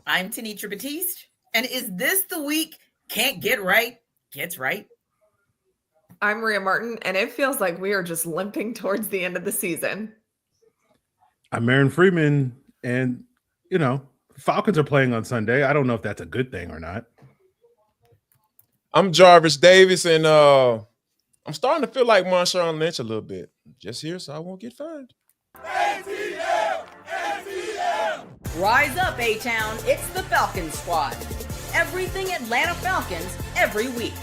I'm Tenitra Batiste, and is this the week can't get right, gets right? I'm Maria Martin, and it feels like we are just limping towards the end of the season. I'm Freeman, and Falcons are playing on Sunday. I don't know if that's a good thing or not. I'm Jarvis Davis, and I'm starting to feel like Marshawn Lynch a little bit. Just here so I won't get fined. ATL! ATL! Rise up, A-Town. It's the Falcons Squad. Everything Atlanta Falcons every week.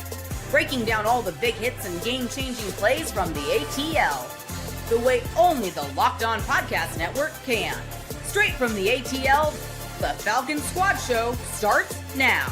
Breaking down all the big hits and game-changing plays from the ATL. The way only the Locked On Podcast Network can. Straight from the ATL, the Falcons Squad Show starts now.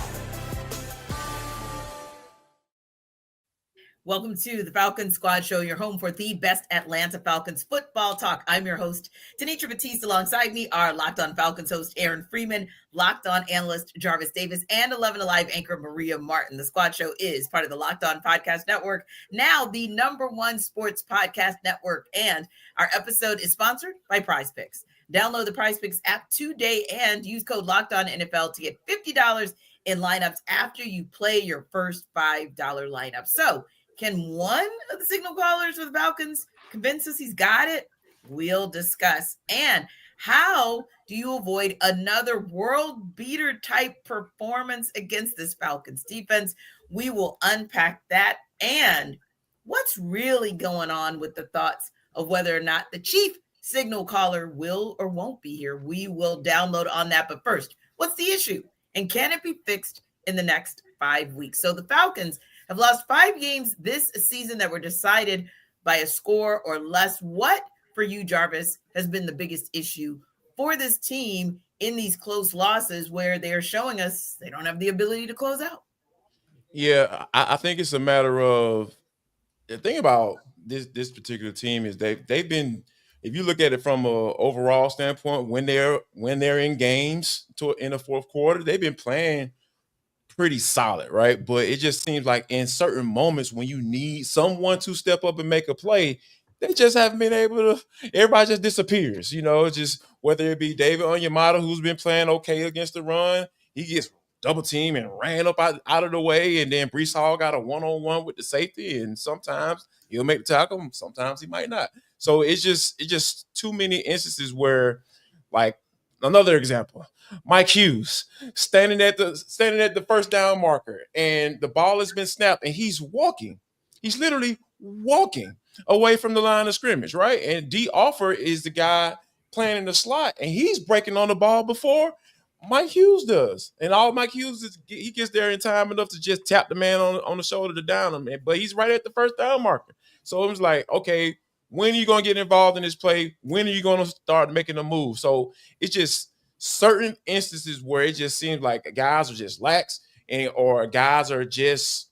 Welcome to the Falcons Squad Show, your home for the best Atlanta Falcons football talk. I'm your host, Tenitra Batiste. Alongside me are Locked On Falcons host Aaron Freeman, Locked On analyst Jarvis Davis, and 11 Alive anchor Maria Martin. The Squad Show is part of the Locked On Podcast Network, now the #1 sports podcast network. And our episode is sponsored by Prize Picks. Download the Prize Picks app today and use code Locked On NFL to get $50 in lineups after you play your first $5 lineup. So, can one of the signal callers for the Falcons convince us he's got it? We'll discuss. And how do you avoid another world beater type performance against this Falcons defense? We will unpack that. And what's really going on with the thoughts of whether or not the chief signal caller will or won't be here? We will download on that. But first, what's the issue? And can it be fixed in the next 5 weeks? So the Falcons have lost 5 games this season that were decided by a score or less. What, for you, Jarvis, has been the biggest issue for this team in these close losses where they're showing us they don't have the ability to close out? Yeah, I think it's a matter of the thing about this particular team is they've been, if you look at it from an overall standpoint, when they're in games in the fourth quarter, they've been playing pretty solid, right? But it just seems like in certain moments when you need someone to step up and make a play, they just haven't been able to. Everybody just disappears, just whether it be David Onyemata, who's been playing okay against the run, he gets double teamed and ran up out of the way, and then Breece Hall got a one-on-one with the safety, and sometimes he'll make the tackle, sometimes he might not. So it's just too many instances where, like, another example, Mike Hughes standing at the first down marker, and the ball has been snapped, and he's walking. He's literally walking away from the line of scrimmage, right? And D. Offer is the guy playing in the slot, and he's breaking on the ball before Mike Hughes does. And all Mike Hughes is, he gets there in time enough to just tap the man on the shoulder to down him, but he's right at the first down marker. So it was like, okay, when are you going to get involved in this play? When are you going to start making a move? So it's just certain instances where it just seems like guys are just lax or guys are just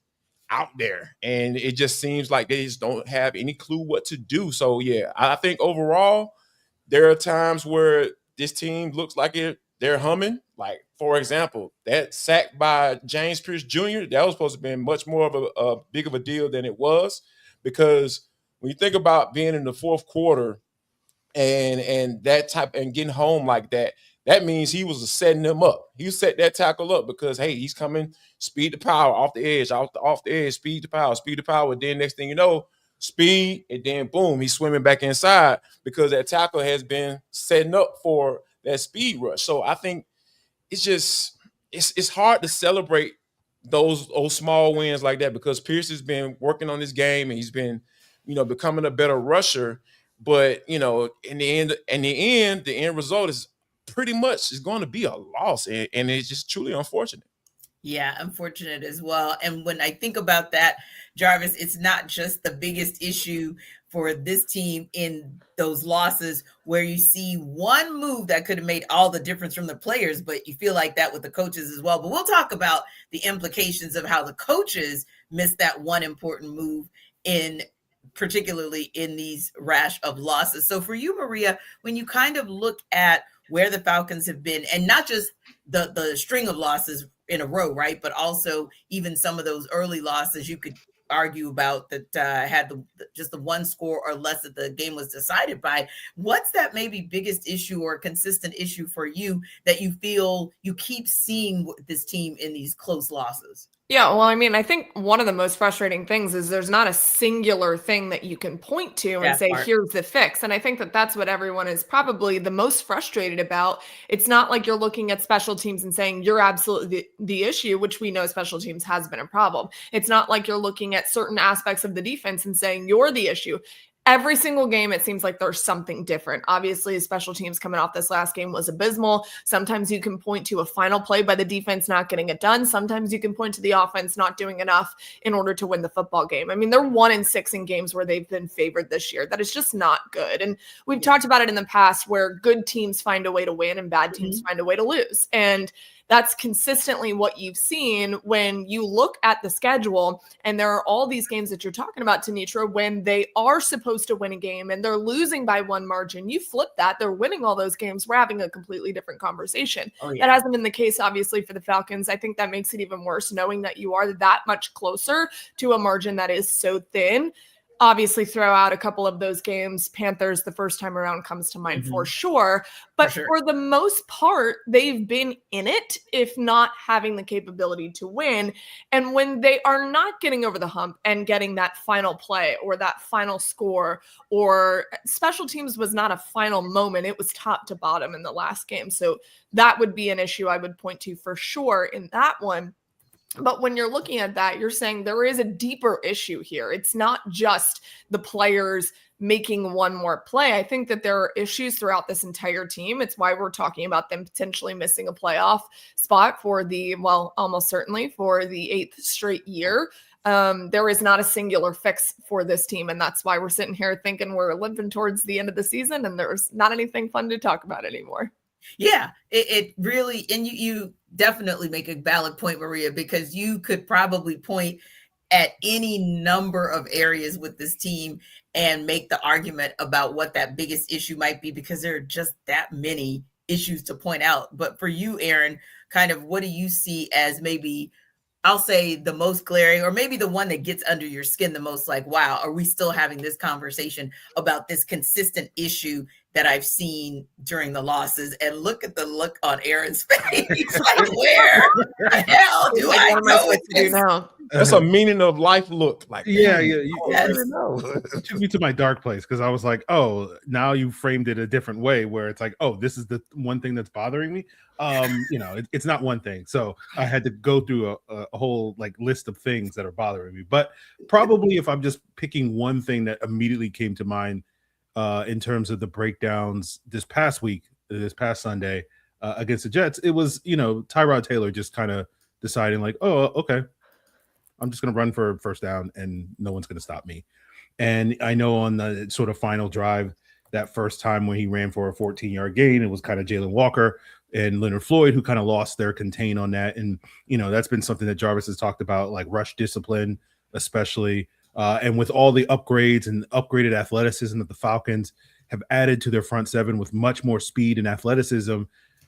out there. And it just seems like they just don't have any clue what to do. So, yeah, I think overall there are times where this team looks like they're humming. Like, for example, that sack by James Pierce Jr., that was supposed to be much more of a big of a deal than it was, because when you think about being in the fourth quarter and that type and getting home like that, that means he was setting them up. He set that tackle up because, hey, he's coming, speed to power, off the edge, speed to power. Then next thing you know, speed, and then boom, he's swimming back inside because that tackle has been setting up for that speed rush. So I think it's hard to celebrate those small wins like that, because Pierce has been working on this game and he's been, becoming a better rusher. But, in the end, the end result is pretty much is going to be a loss. And it's just truly unfortunate. Yeah, unfortunate as well. And when I think about that, Jarvis, it's not just the biggest issue for this team in those losses where you see one move that could have made all the difference from the players, but you feel like that with the coaches as well. But we'll talk about the implications of how the coaches missed that one important move particularly in these rash of losses. So for you, Maria, when you kind of look at where the Falcons have been, and not just the string of losses in a row, right, but also even some of those early losses, you could argue about that had just the one score or less that the game was decided by. What's that maybe biggest issue or consistent issue for you that you feel you keep seeing this team in these close losses? Yeah, well, I mean, I think one of the most frustrating things is there's not a singular thing that you can point to and say, here's the fix. And I think that that's what everyone is probably the most frustrated about. It's not like you're looking at special teams and saying you're absolutely the issue, which we know special teams has been a problem. It's not like you're looking at certain aspects of the defense and saying you're the issue. Every single game, it seems like there's something different. Obviously, special teams coming off this last game was abysmal. Sometimes you can point to a final play by the defense not getting it done. Sometimes you can point to the offense not doing enough in order to win the football game. I mean, they're 1-6 in games where they've been favored this year. That is just not good. And we've talked about it in the past where good teams find a way to win and bad teams find a way to lose. And that's consistently what you've seen when you look at the schedule, and there are all these games that you're talking about, Tenitra, when they are supposed to win a game and they're losing by one margin. You flip that, they're winning all those games. We're having a completely different conversation. That hasn't been the case, obviously, for the Falcons. I think that makes it even worse, knowing that you are that much closer to a margin that is so thin. Obviously, throw out a couple of those games. Panthers, the first time around, comes to mind for sure. But for the most part, they've been in it, if not having the capability to win. And when they are not getting over the hump and getting that final play or that final score, or special teams was not a final moment, it was top to bottom in the last game. So that would be an issue I would point to for sure in that one. But when you're looking at that, you're saying there is a deeper issue here. It's not just the players making one more play. I think that there are issues throughout this entire team. It's why we're talking about them potentially missing a playoff spot for almost certainly for the 8th straight year. There is not a singular fix for this team. And that's why we're sitting here thinking we're limping towards the end of the season and there's not anything fun to talk about anymore. Yeah, it really, and you definitely make a valid point, Maria, because you could probably point at any number of areas with this team and make the argument about what that biggest issue might be, because there are just that many issues to point out. But for you, Aaron, kind of what do you see as maybe, I'll say, the most glaring, or maybe the one that gets under your skin the most, like, wow, are we still having this conversation about this consistent issue that I've seen during the losses? And look at the look on Aaron's face. Like, where the hell do I know what to do now? That's a meaning of life look. Like, yeah. It took me to my dark place, because I was like, oh, now you framed it a different way, where it's like, oh, this is the one thing that's bothering me. It's not one thing. So I had to go through a whole list of things that are bothering me. But probably if I'm just picking one thing that immediately came to mind in terms of the breakdowns this past Sunday against the Jets, it was, Tyrod Taylor just kind of deciding like, oh, okay, I'm just going to run for first down and no one's going to stop me. And I know on the sort of final drive, that first time when he ran for a 14-yard gain, it was kind of Jalen Walker and Leonard Floyd who kind of lost their contain on that. And, that's been something that Jarvis has talked about, like rush discipline, especially. And with all the upgrades and upgraded athleticism that the Falcons have added to their front seven with much more speed and athleticism,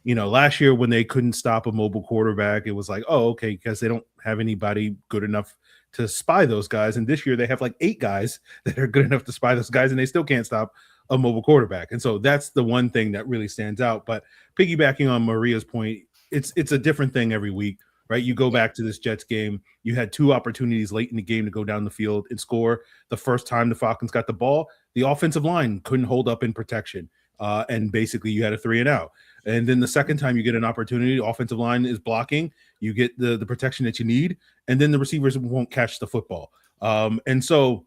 last year when they couldn't stop a mobile quarterback, it was like, oh, okay, because they don't have anybody good enough to spy those guys. And this year they have like 8 guys that are good enough to spy those guys, and they still can't stop a mobile quarterback. And so that's the one thing that really stands out. But piggybacking on Maria's point, it's a different thing every week. Right, you go back to this Jets game. You had 2 opportunities late in the game to go down the field and score. The first time the Falcons got the ball, the offensive line couldn't hold up in protection, and basically you had a 3-and-out. And then the second time you get an opportunity, the offensive line is blocking. You get the protection that you need, and then the receivers won't catch the football. And so,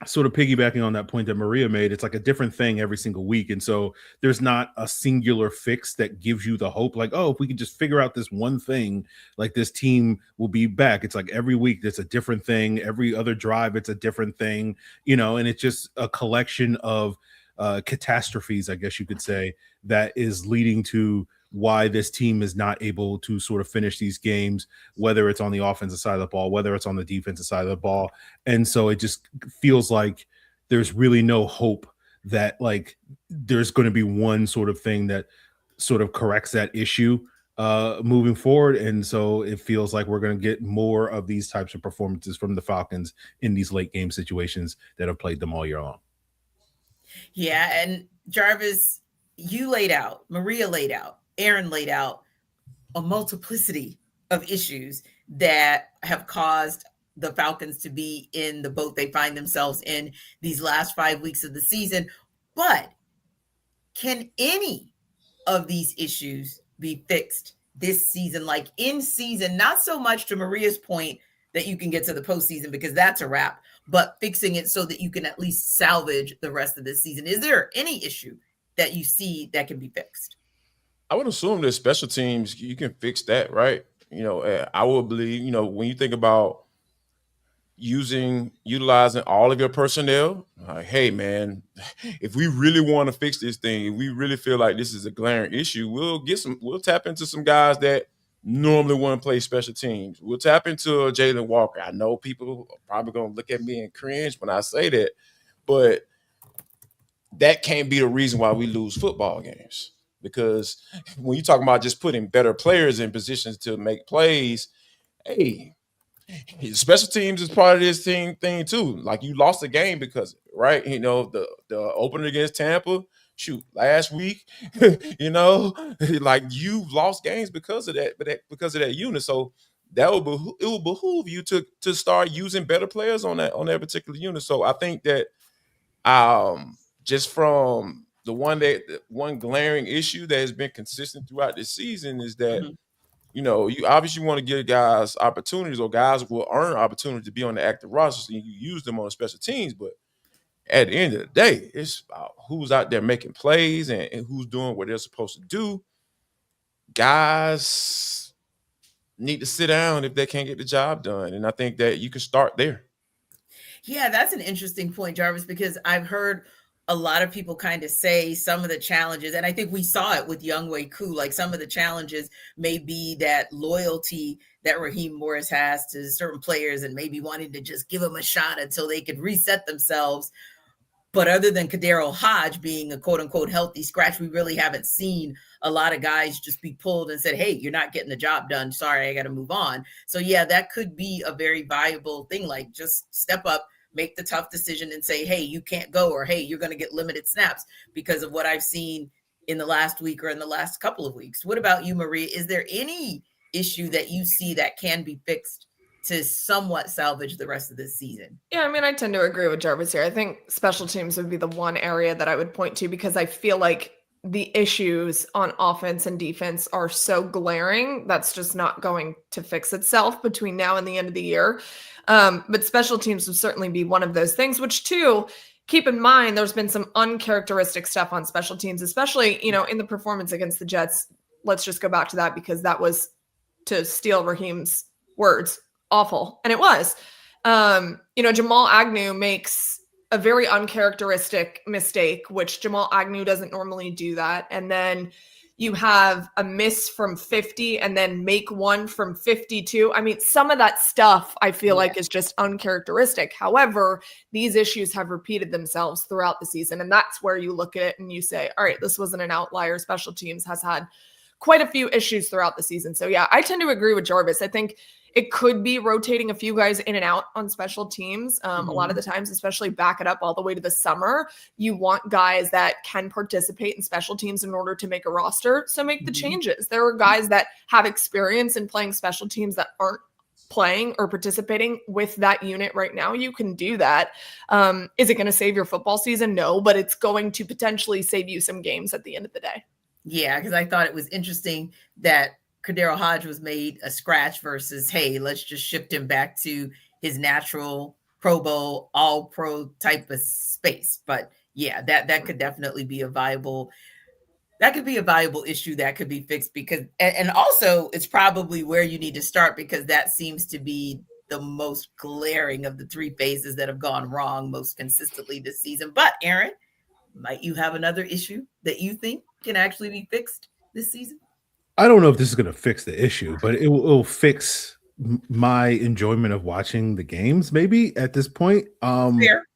sort of piggybacking on that point that Maria made, it's like a different thing every single week. And so there's not a singular fix that gives you the hope like, oh, if we can just figure out this one thing, like this team will be back. It's like every week there's a different thing. Every other drive, it's a different thing, and it's just a collection of catastrophes, I guess you could say, that is leading to why this team is not able to sort of finish these games, whether it's on the offensive side of the ball, whether it's on the defensive side of the ball. And so it just feels like there's really no hope that like there's going to be one sort of thing that sort of corrects that issue moving forward. And so it feels like we're going to get more of these types of performances from the Falcons in these late game situations that have played them all year long. Yeah. And Jarvis, you laid out, Maria laid out, Aaron laid out a multiplicity of issues that have caused the Falcons to be in the boat they find themselves in these last 5 weeks of the season. But can any of these issues be fixed this season, like in season? Not so much to Maria's point that you can get to the postseason because that's a wrap, but fixing it so that you can at least salvage the rest of this season. Is there any issue that you see that can be fixed? I would assume that special teams, you can fix that, right? I would believe, when you think about utilizing all of your personnel, like, hey man, if we really want to fix this thing, if we really feel like this is a glaring issue, we'll tap into some guys that normally wouldn't play special teams. We'll tap into Jalen Walker. I know people are probably gonna look at me and cringe when I say that, but that can't be the reason why we lose football games. Because when you talk about just putting better players in positions to make plays, hey, special teams is part of this thing too. Like, you lost the game because, right? The opener against Tampa, last week, like, you lost games because of that unit. So it will behoove you to start using better players on that particular unit. So I think that just from the one glaring issue that has been consistent throughout this season is that you obviously want to give guys opportunities, or guys will earn opportunity to be on the active roster, so you use them on special teams. But at the end of the day, it's about who's out there making plays and who's doing what they're supposed to do. Guys need to sit down if they can't get the job done. And I think that you can start there. Yeah, that's an interesting point, Jarvis, because I've heard a lot of people kind of say some of the challenges, and I think we saw it with Younghoe Koo, like some of the challenges may be that loyalty that Raheem Morris has to certain players and maybe wanting to just give them a shot until they could reset themselves. But other than Kadero Hodge being a quote unquote healthy scratch, we really haven't seen a lot of guys just be pulled and said, hey, you're not getting the job done. Sorry, I got to move on. So yeah, that could be a very viable thing. Like, just step up, make the tough decision and say, hey, you can't go, or hey, you're going to get limited snaps because of what I've seen in the last week or in the last couple of weeks. What about you, Maria? Is there any issue that you see that can be fixed to somewhat salvage the rest of this season? Yeah, I mean, I tend to agree with Jarvis here. I think special teams would be the one area that I would point to, because I feel like the issues on offense and defense are so glaring that's just not going to fix itself between now and the end of the year. But special teams would certainly be one of those things, which too, keep in mind, there's been some uncharacteristic stuff on special teams, especially, in the performance against the Jets. Let's just go back to that, because that was, to steal Raheem's words, awful. And it was. Jamal Agnew makes a very uncharacteristic mistake, which Jamal Agnew doesn't normally do that. And then you have a miss from 50 and then make one from 52. I mean, some of that stuff I feel like is just uncharacteristic. However, these issues have repeated themselves throughout the season. And that's where you look at it and you say, all right, this wasn't an outlier. Special teams has had quite a few issues throughout the season. So yeah, I tend to agree with Jarvis. I think it could be rotating a few guys in and out on special teams. A lot of the times, especially back it up all the way to the summer, you want guys that can participate in special teams in order to make a roster. So make the changes. There are guys that have experience in playing special teams that aren't playing or participating with that unit right now. You can do that. Is it going to save your football season? No, but it's going to potentially save you some games at the end of the day. Yeah, because I thought it was interesting that Kadero Hodge was made a scratch versus, hey, let's just shift him back to his natural Pro Bowl, all pro type of space. But yeah, that could definitely be a viable issue that could be fixed, because, and also it's probably where you need to start, because that seems to be the most glaring of the three phases that have gone wrong most consistently this season. But Aaron, might you have another issue that you think can actually be fixed this season? I don't know if this is going to fix the issue, but it will fix my enjoyment of watching the games, maybe at this point. Fair.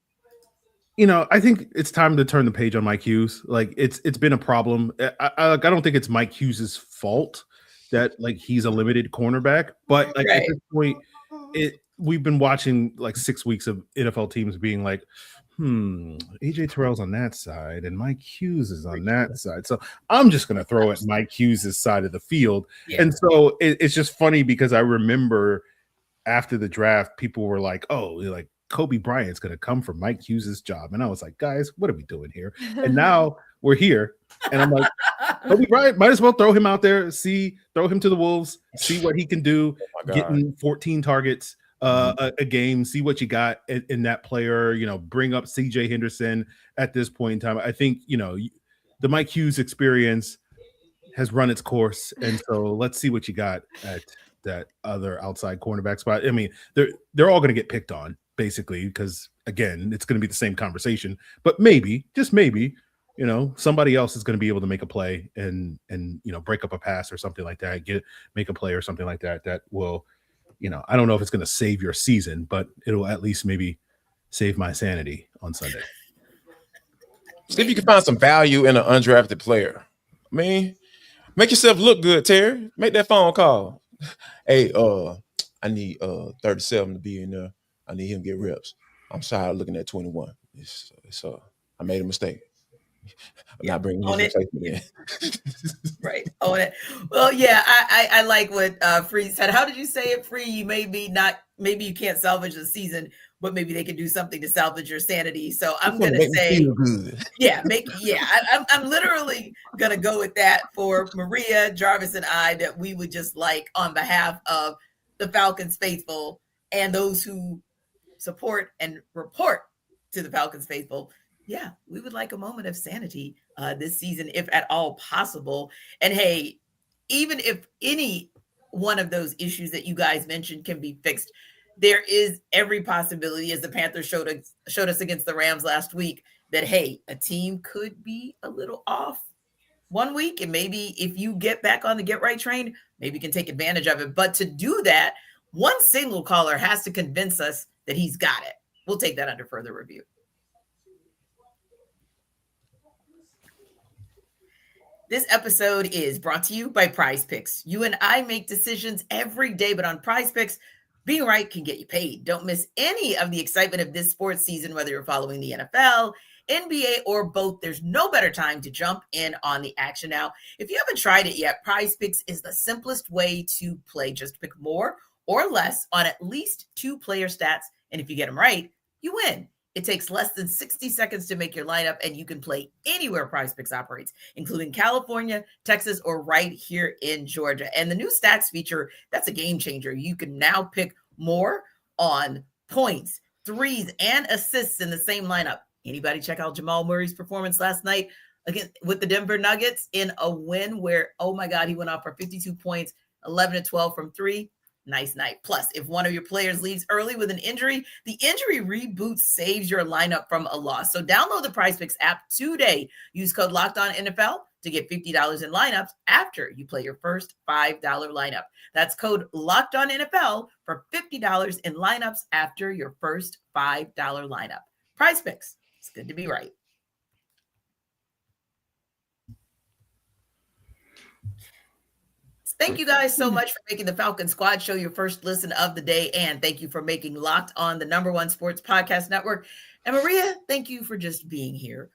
I think it's time to turn the page on Mike Hughes. Like, it's been a problem. I don't think it's Mike Hughes's fault that like he's a limited cornerback, but like at this point, we've been watching like 6 weeks of NFL teams being like, AJ Terrell's on that side and Mike Hughes is on that side. So I'm just going to throw at Mike Hughes' side of the field. Yeah. And so it's just funny because I remember after the draft, people were like, oh, like Kobe Bryant's going to come from Mike Hughes' job. And I was like, guys, what are we doing here? And now we're here. And I'm like, Kobe Bryant, might as well throw him out there, throw him to the Wolves, see what he can do, getting 14 targets a game, see what you got in that player, bring up CJ Henderson at this point in time. I think, the Mike Hughes experience has run its course. And so let's see what you got at that other outside cornerback spot. I mean, they're all going to get picked on basically, because again, it's going to be the same conversation, but maybe, just maybe, somebody else is going to be able to make a play and break up a pass or something like that, make a play or something like that, that will, I don't know if it's going to save your season, but it'll at least maybe save my sanity on Sunday. See if you can find some value in an undrafted player. I mean, make yourself look good, Terry. Make that phone call. Hey, I need 37 to be in there. I need him to get reps. I'm sorry looking at 21. I made a mistake. I'm not bringing his replacement in. Right. Own it. Well, yeah, I like what Free said. How did you say it, Free? You maybe you can't salvage the season, but maybe they can do something to salvage your sanity. So I'm going to say, I'm literally going to go with that for Maria, Jarvis, and I, that we would just like on behalf of the Falcons faithful and those who support and report to the Falcons faithful. Yeah, we would like a moment of sanity this season, if at all possible. And hey, even if any one of those issues that you guys mentioned can be fixed, there is every possibility, as the Panthers showed us against the Rams last week, that, hey, a team could be a little off one week. And maybe if you get back on the get right train, maybe you can take advantage of it. But to do that, one single caller has to convince us that he's got it. We'll take that under further review. This episode is brought to you by Prize Picks. You and I make decisions every day, but on Prize Picks, being right can get you paid. Don't miss any of the excitement of this sports season, whether you're following the NFL, NBA, or both. There's no better time to jump in on the action now. If you haven't tried it yet, Prize Picks is the simplest way to play. Just pick more or less on at least 2 player stats, and if you get them right, you win. It takes less than 60 seconds to make your lineup, and you can play anywhere Prize Picks operates, including California, Texas, or right here in Georgia. And the new stats feature, that's a game changer. You can now pick more on points, threes, and assists in the same lineup. Anybody check out Jamal Murray's performance last night against with the Denver Nuggets in a win where, oh my God, he went off for 52 points, 11 to 12 from 3. Nice night. Plus, if one of your players leaves early with an injury, the injury reboot saves your lineup from a loss. So download the Prize Picks app today. Use code LOCKEDONNFL to get $50 in lineups after you play your first $5 lineup. That's code LOCKEDONNFL for $50 in lineups after your first $5 lineup. Prize Picks. It's good to be right. Thank you guys so much for making the Falcon Squad Show your first listen of the day. And thank you for making Locked On the #1 sports podcast network. And Maria, thank you for just being here.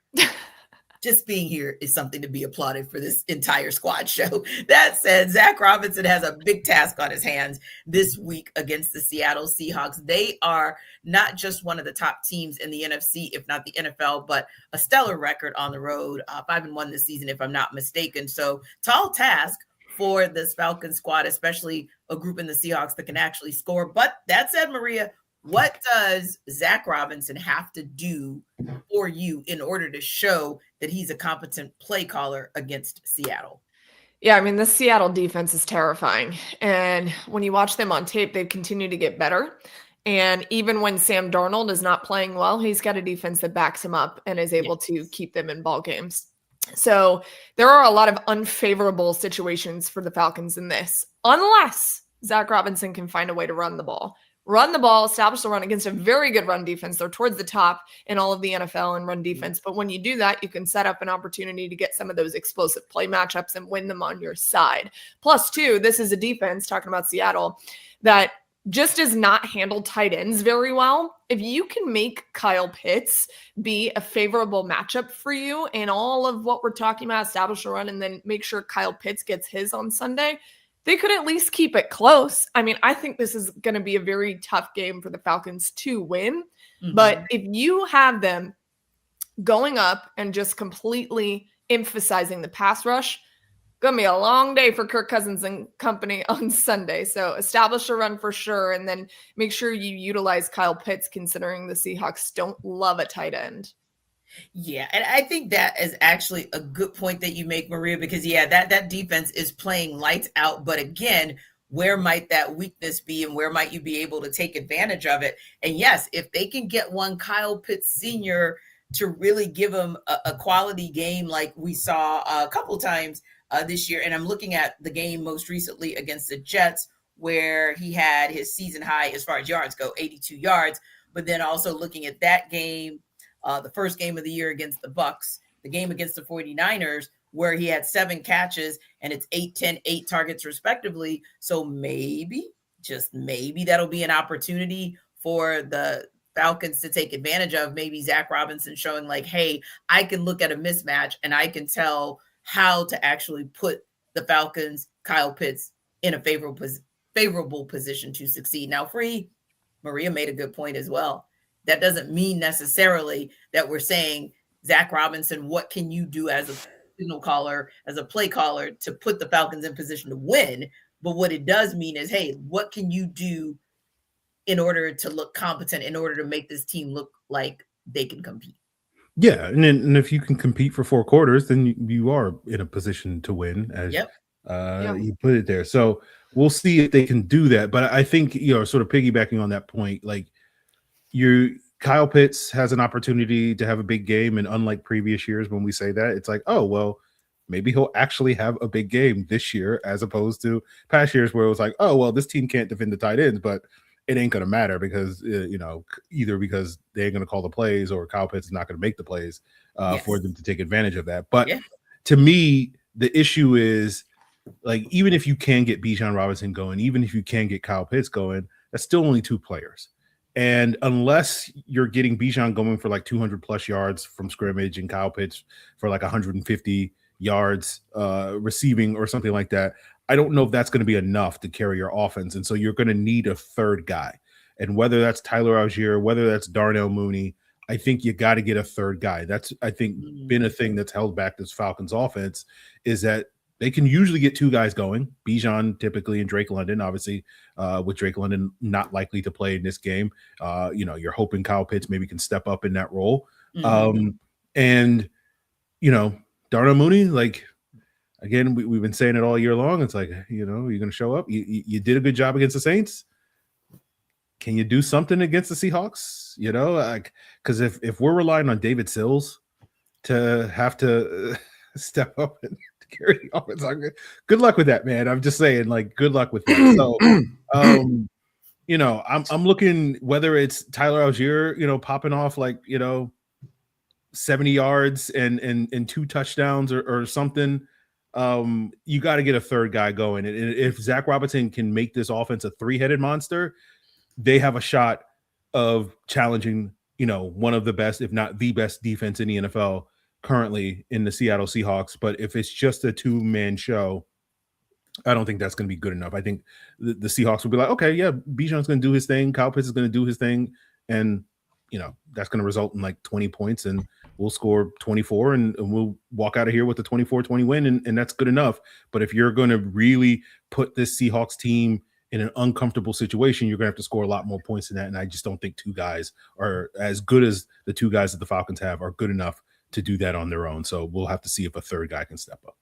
Just being here is something to be applauded for this entire squad show. That said, Zach Robinson has a big task on his hands this week against the Seattle Seahawks. They are not just one of the top teams in the NFC, if not the NFL, but a stellar record on the road, 5-1 this season, if I'm not mistaken. So tall task for this Falcon squad, especially a group in the Seahawks that can actually score. But that said, Maria, what does Zach Robinson have to do for you in order to show that he's a competent play caller against Seattle? Yeah, I mean, the Seattle defense is terrifying. And when you watch them on tape, they've continued to get better. And even when Sam Darnold is not playing well, he's got a defense that backs him up and is able to keep them in ball games. So there are a lot of unfavorable situations for the Falcons in this, unless Zach Robinson can find a way to run the ball. run the ball, establish the run against a very good run defense. They're towards the top in all of the NFL in run defense. But when you do that, you can set up an opportunity to get some of those explosive play matchups and win them on your side. Plus, too, this is a defense, talking about Seattle, that just does not handle tight ends very well. If you can make Kyle Pitts be a favorable matchup for you in all of what we're talking about, establish a run, and then make sure Kyle Pitts gets his on Sunday, they could at least keep it close. I mean, I think this is going to be a very tough game for the Falcons to win. Mm-hmm. But if you have them going up and just completely emphasizing the pass rush, going to be a long day for Kirk Cousins and company on Sunday. So establish a run for sure, and then make sure you utilize Kyle Pitts, considering the Seahawks don't love a tight end. Yeah, and I think that is actually a good point that you make, Maria, because, that defense is playing lights out. But again, where might that weakness be, and where might you be able to take advantage of it? And yes, if they can get one Kyle Pitts Sr. to really give them a quality game like we saw a couple times this year, and I'm looking at the game most recently against the Jets, where he had his season high as far as yards go, 82 yards, but then also looking at that game, the first game of the year against the Bucks, the game against the 49ers, where he had 7 catches and it's 8, 10, 8 targets respectively. So maybe, just maybe, that'll be an opportunity for the Falcons to take advantage of. Maybe Zach Robinson showing like, hey, I can look at a mismatch and I can tell how to actually put the Falcons, Kyle Pitts, in a favorable position to succeed. Now, Maria made a good point as well. That doesn't mean necessarily that we're saying, Zach Robinson, what can you do as a signal caller, as a play caller, to put the Falcons in position to win? But what it does mean is, hey, what can you do in order to look competent, in order to make this team look like they can compete? Yeah, and if you can compete for 4 quarters, then you are in a position to win, as you put it there. So we'll see if they can do that. But I think, sort of piggybacking on that point, like, Kyle Pitts has an opportunity to have a big game, and unlike previous years when we say that, it's like, oh, well, maybe he'll actually have a big game this year, as opposed to past years where it was like, oh, well, this team can't defend the tight ends, but it ain't going to matter because, either because they ain't going to call the plays or Kyle Pitts is not going to make the plays for them to take advantage of that. But to me, the issue is, like, even if you can get Bijan Robinson going, even if you can get Kyle Pitts going, that's still only 2 players. And unless you're getting Bijan going for like 200 plus yards from scrimmage and Kyle Pitts for like 150 yards receiving or something like that, I don't know if that's going to be enough to carry your offense. And so you're going to need a third guy. And whether that's Tyler Algier, whether that's Darnell Mooney, I think you got to get a third guy. That's, I think, been a thing that's held back this Falcons offense, is that they can usually get 2 guys going, Bijan typically and Drake London, obviously, with Drake London not likely to play in this game. You're hoping Kyle Pitts maybe can step up in that role. And Darnell Mooney, like, again, we've been saying it all year long. It's like, you're going to show up. You did a good job against the Saints. Can you do something against the Seahawks? Because if we're relying on David Sills to have to step up and carry the offense, good luck with that, man. I'm just saying, like, good luck with that. So, I'm looking, whether it's Tyler Algier, popping off like, 70 yards and 2 touchdowns or something. You got to get a third guy going. And if Zach Robinson can make this offense a 3-headed monster, they have a shot of challenging, one of the best, if not the best defense in the NFL currently in the Seattle Seahawks. But if it's just a 2-man show, I don't think that's going to be good enough. I think the Seahawks will be like, okay, yeah, Bijan's going to do his thing, Kyle Pitts is going to do his thing, and that's going to result in like 20 points, and we'll score 24, and we'll walk out of here with a 24-20 win, and that's good enough. But if you're going to really put this Seahawks team in an uncomfortable situation, you're going to have to score a lot more points than that, and I just don't think 2 guys are as good as the 2 guys that the Falcons have are good enough to do that on their own. So we'll have to see if a third guy can step up.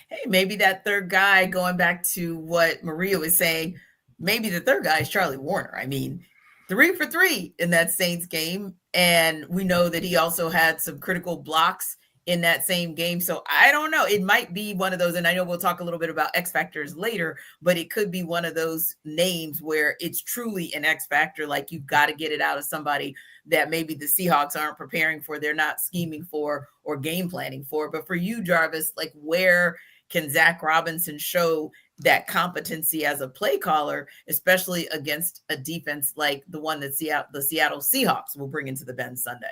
Hey, maybe that third guy, going back to what Maria was saying, maybe the third guy is Charlie Warner. I mean, 3 for 3 in that Saints game. And we know that he also had some critical blocks in that same game. So I don't know. It might be one of those, and I know we'll talk a little bit about X factors later, but it could be one of those names where it's truly an X factor. Like you've got to get it out of somebody that maybe the Seahawks aren't preparing for, they're not scheming for or game planning for. But for you, Jarvis, like where can Zach Robinson show that competency as a play caller, especially against a defense like the one that the Seattle Seahawks will bring into the Bend Sunday?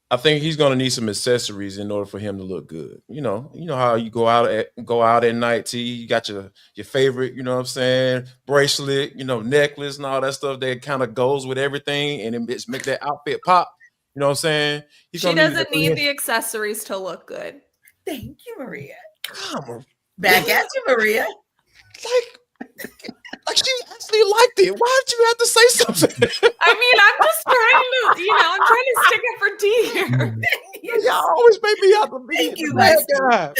I think he's going to need some accessories in order for him to look good. You know how you go out at night, T. You got your favorite, you know what I'm saying, bracelet, necklace and all that stuff that kind of goes with everything, and it make that outfit pop. You know what I'm saying? She doesn't need the accessories to look good. Thank you, Maria. Come on. Back at you, Maria. Like she actually liked it. Why did you have to say something? I mean, I'm just trying to stick up for D here. Y'all always make me out to be Thank you, bad guy.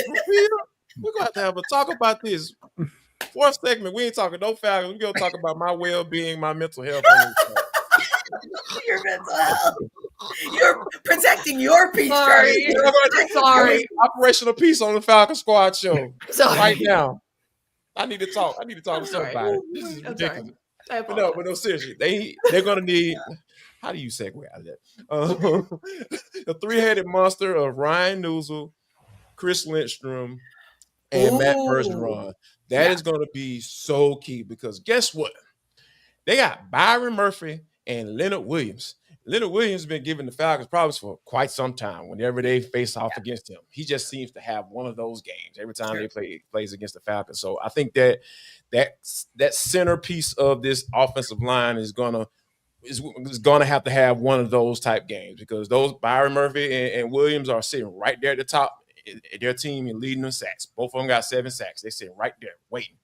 We're going to have a talk about this. Fourth segment, we ain't talking no Falcons. We're going to talk about my well-being, my mental health. Your mental health. You're protecting your peace. Sorry. Operational peace on the Falcon Squad show. Sorry. Right now. I need to talk to somebody. This is ridiculous. But no, seriously. They're gonna need. How do you segue out of that? The three-headed monster of Ryan Newsel, Chris Lindstrom, and Matt Bergeron. That is gonna be so key because guess what? They got Byron Murphy and Leonard Williams. Leonard Williams has been giving the Falcons problems for quite some time whenever they face off against him. He just seems to have one of those games every time they plays against the Falcons. So I think that centerpiece of this offensive line is gonna have to have one of those type games because those Byron Murphy and Williams are sitting right there at the top of their team and leading in sacks. Both of them got 7 sacks. They're sitting right there waiting.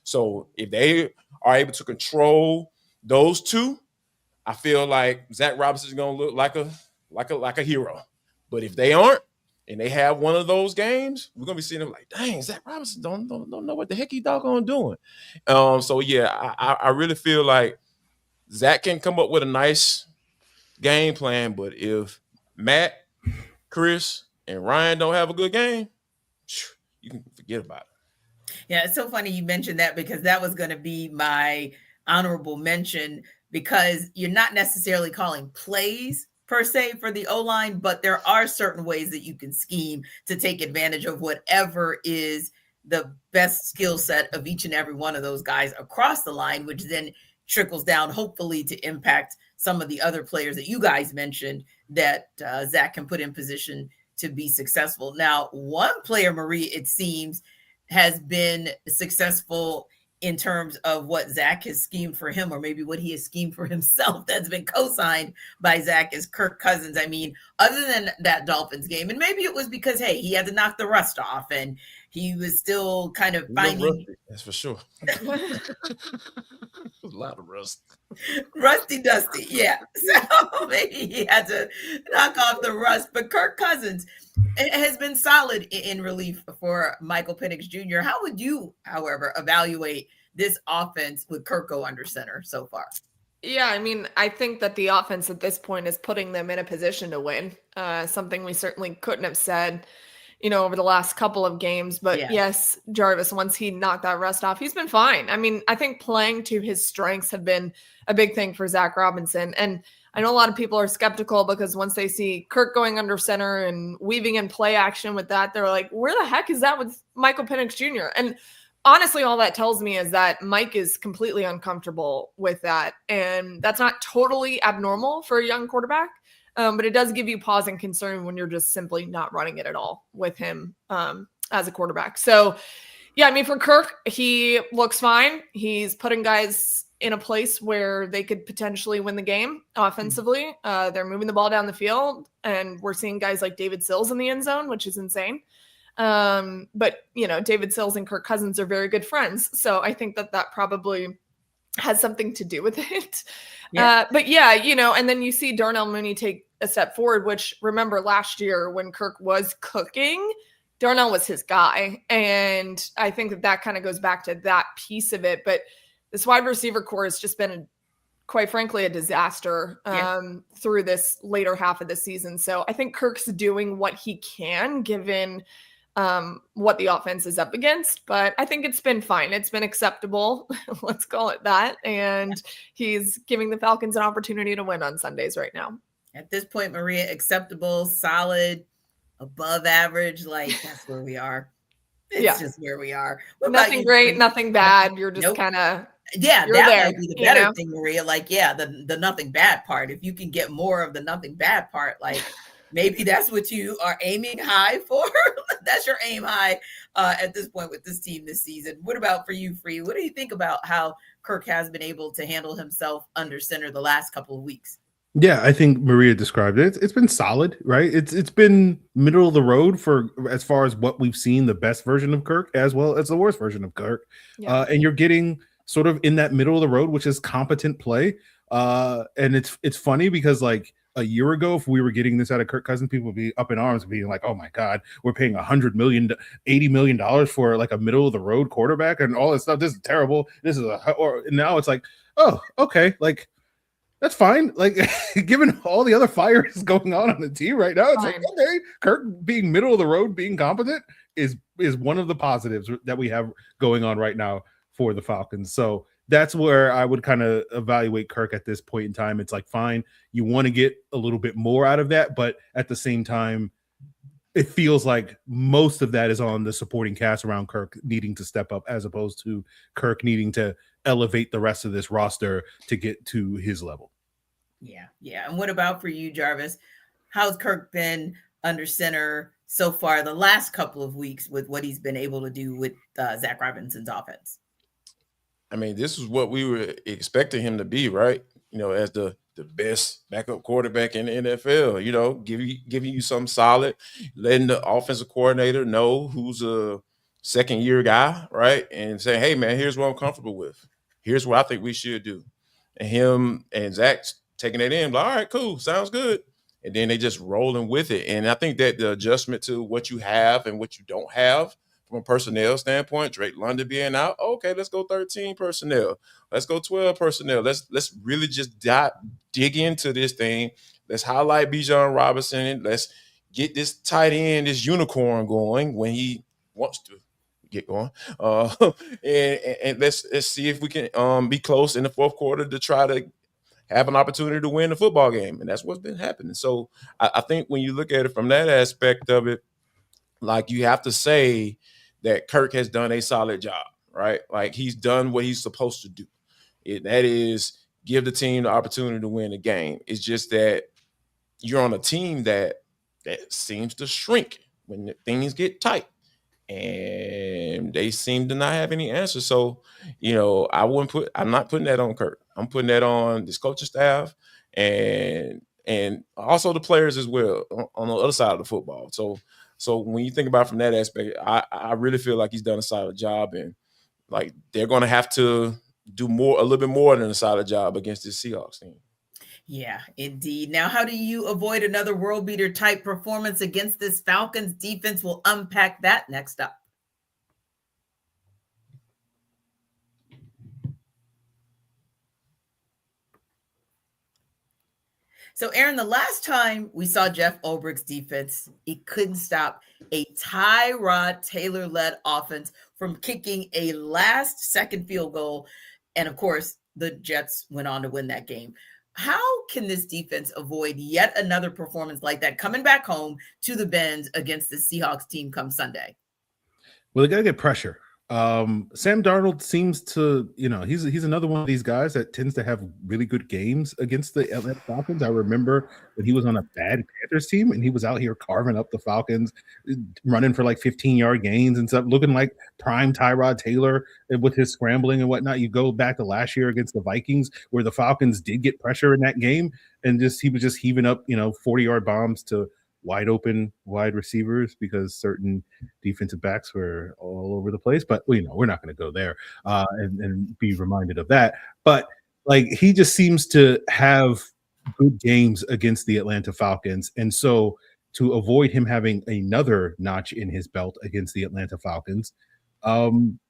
So if they are able to control those two, I feel like Zach Robinson is going to look like a hero. But if they aren't, and they have one of those games, we're going to be seeing them like, dang, Zach Robinson don't know what the heck he doggone doing. So, yeah, I really feel like Zach can come up with a nice game plan, but if Matt, Chris, and Ryan don't have a good game, you can forget about it. Yeah, it's so funny you mentioned that because that was going to be my honorable mention because you're not necessarily calling plays per se for the O-line, but there are certain ways that you can scheme to take advantage of whatever is the best skill set of each and every one of those guys across the line, which then trickles down hopefully to impact some of the other players that you guys mentioned that Zach can put in position to be successful. Now, one player, Marie, it seems, has been successful in terms of what Zach has schemed for him, or maybe what he has schemed for himself that's been co-signed by Zach is Kirk Cousins. I mean, other than that Dolphins game, and maybe it was because, hey, he had to knock the rust off and he was still kind of finding. That's for sure. A lot of rust. Rusty Dusty, yeah. So maybe he had to knock off the rust. But Kirk Cousins has been solid in relief for Michael Penix Jr. How would you, however, evaluate this offense with Kirko under center so far? Yeah, I mean, I think that the offense at this point is putting them in a position to win. Something we certainly couldn't have said, over the last couple of games. But yes, Jarvis, once he knocked that rust off, he's been fine. I mean, I think playing to his strengths have been a big thing for Zach Robinson. And I know a lot of people are skeptical because once they see Kirk going under center and weaving in play action with that, they're like, where the heck is that with Michael Penix Jr.? And honestly, all that tells me is that Mike is completely uncomfortable with that. And that's not totally abnormal for a young quarterback. But it does give you pause and concern when you're just simply not running it at all with him as a quarterback. So, yeah, I mean, for Kirk, he looks fine. He's putting guys in a place where they could potentially win the game offensively. They're moving the ball down the field, and we're seeing guys like David Sills in the end zone, which is insane. But, David Sills and Kirk Cousins are very good friends. So I think that probably has something to do with it. Yeah. But yeah, and then you see Darnell Mooney take a step forward, which remember last year when Kirk was cooking, Darnell was his guy. And I think that kind of goes back to that piece of it. But this wide receiver core has just been quite frankly, a disaster through this later half of the season. So I think Kirk's doing what he can given what the offense is up against, but I think it's been fine. It's been acceptable. Let's call it that. And he's giving the Falcons an opportunity to win on Sundays right now. At this point, Maria, acceptable, solid, above average, like that's where we are. It's just where we are. Nothing great, nothing bad. You're just kind of that there, might be the better thing, Maria. Like, the nothing bad part. If you can get more of the nothing bad part, like maybe that's what you are aiming high for. That's your aim high at this point with this team this season. What about for you, Free? What do you think about how Kirk has been able to handle himself under center the last couple of weeks? Yeah, I think Maria described it. It's been solid, right? It's been middle of the road for as far as what we've seen, the best version of Kirk as well as the worst version of Kirk. And you're getting sort of in that middle of the road, which is competent play. And it's funny because like a year ago, if we were getting this out of Kirk Cousins, people would be up in arms being like, oh my God, we're paying $100 million, $80 million for like a middle of the road quarterback and all this stuff. This is terrible. This is or now it's like, oh, okay. Like, that's fine. Like, given all the other fires going on the team right now, it's like, okay, Kirk being middle of the road, being competent is one of the positives that we have going on right now for the Falcons. So that's where I would kind of evaluate Kirk at this point in time. It's like, fine, you want to get a little bit more out of that, but at the same time, it feels like most of that is on the supporting cast around Kirk needing to step up as opposed to Kirk needing to elevate the rest of this roster to get to his level. Yeah. And what about for you, Jarvis? How's Kirk been under center so far the last couple of weeks with what he's been able to do with Zach Robinson's offense? I mean, this is what we were expecting him to be, right? You know, as the best backup quarterback in the NFL, you know, giving you something solid, letting the offensive coordinator know who's a second-year guy, right? And saying, hey, man, here's what I'm comfortable with. Here's what I think we should do. And him and Zach taking it in, like, all right, cool, sounds good. And then they just rolling with it. And I think that the adjustment to what you have and what you don't have from a personnel standpoint, Drake London being out, okay, let's go 13 personnel. Let's go 12 personnel. Let's really just dig into this thing. Let's highlight Bijan Robinson. Let's get this tight end, this unicorn going when he wants to get going. And let's see if we can be close in the fourth quarter to try to have an opportunity to win the football game. And that's what's been happening. So I think when you look at it from that aspect of it, like you have to say that Kirk has done a solid job, right? Like he's done what he's supposed to do. That is give the team the opportunity to win the game. It's just that you're on a team that seems to shrink when things get tight. And they seem to not have any answers. So, you know, I'm not putting that on Kirk. I'm putting that on this coaching staff and also the players as well on the other side of the football. So when you think about it from that aspect, I really feel like he's done a solid job, and like they're going to have to do a little bit more than a solid job against this Seahawks team. Yeah, indeed. Now, how do you avoid another world beater type performance against this Falcons defense? We'll unpack that next up. So, Aaron, the last time we saw Jeff Ulbricht's defense, it couldn't stop a Tyrod Taylor-led offense from kicking a last-second field goal. And, of course, the Jets went on to win that game. How can this defense avoid yet another performance like that coming back home to the Bends against the Seahawks team come Sunday? Well, they got to get pressure. Sam Darnold seems to, you know, he's another one of these guys that tends to have really good games against the Atlanta Falcons. I remember when he was on a bad Panthers team and he was out here carving up the Falcons, running for like 15-yard gains and stuff, looking like prime Tyrod Taylor with his scrambling and whatnot. You go back to last year against the Vikings where the Falcons did get pressure in that game and he was just heaving up, 40-yard bombs to wide open wide receivers because certain defensive backs were all over the place. But we're not going to go there and be reminded of that. But like he just seems to have good games against the Atlanta Falcons. And so to avoid him having another notch in his belt against the Atlanta Falcons,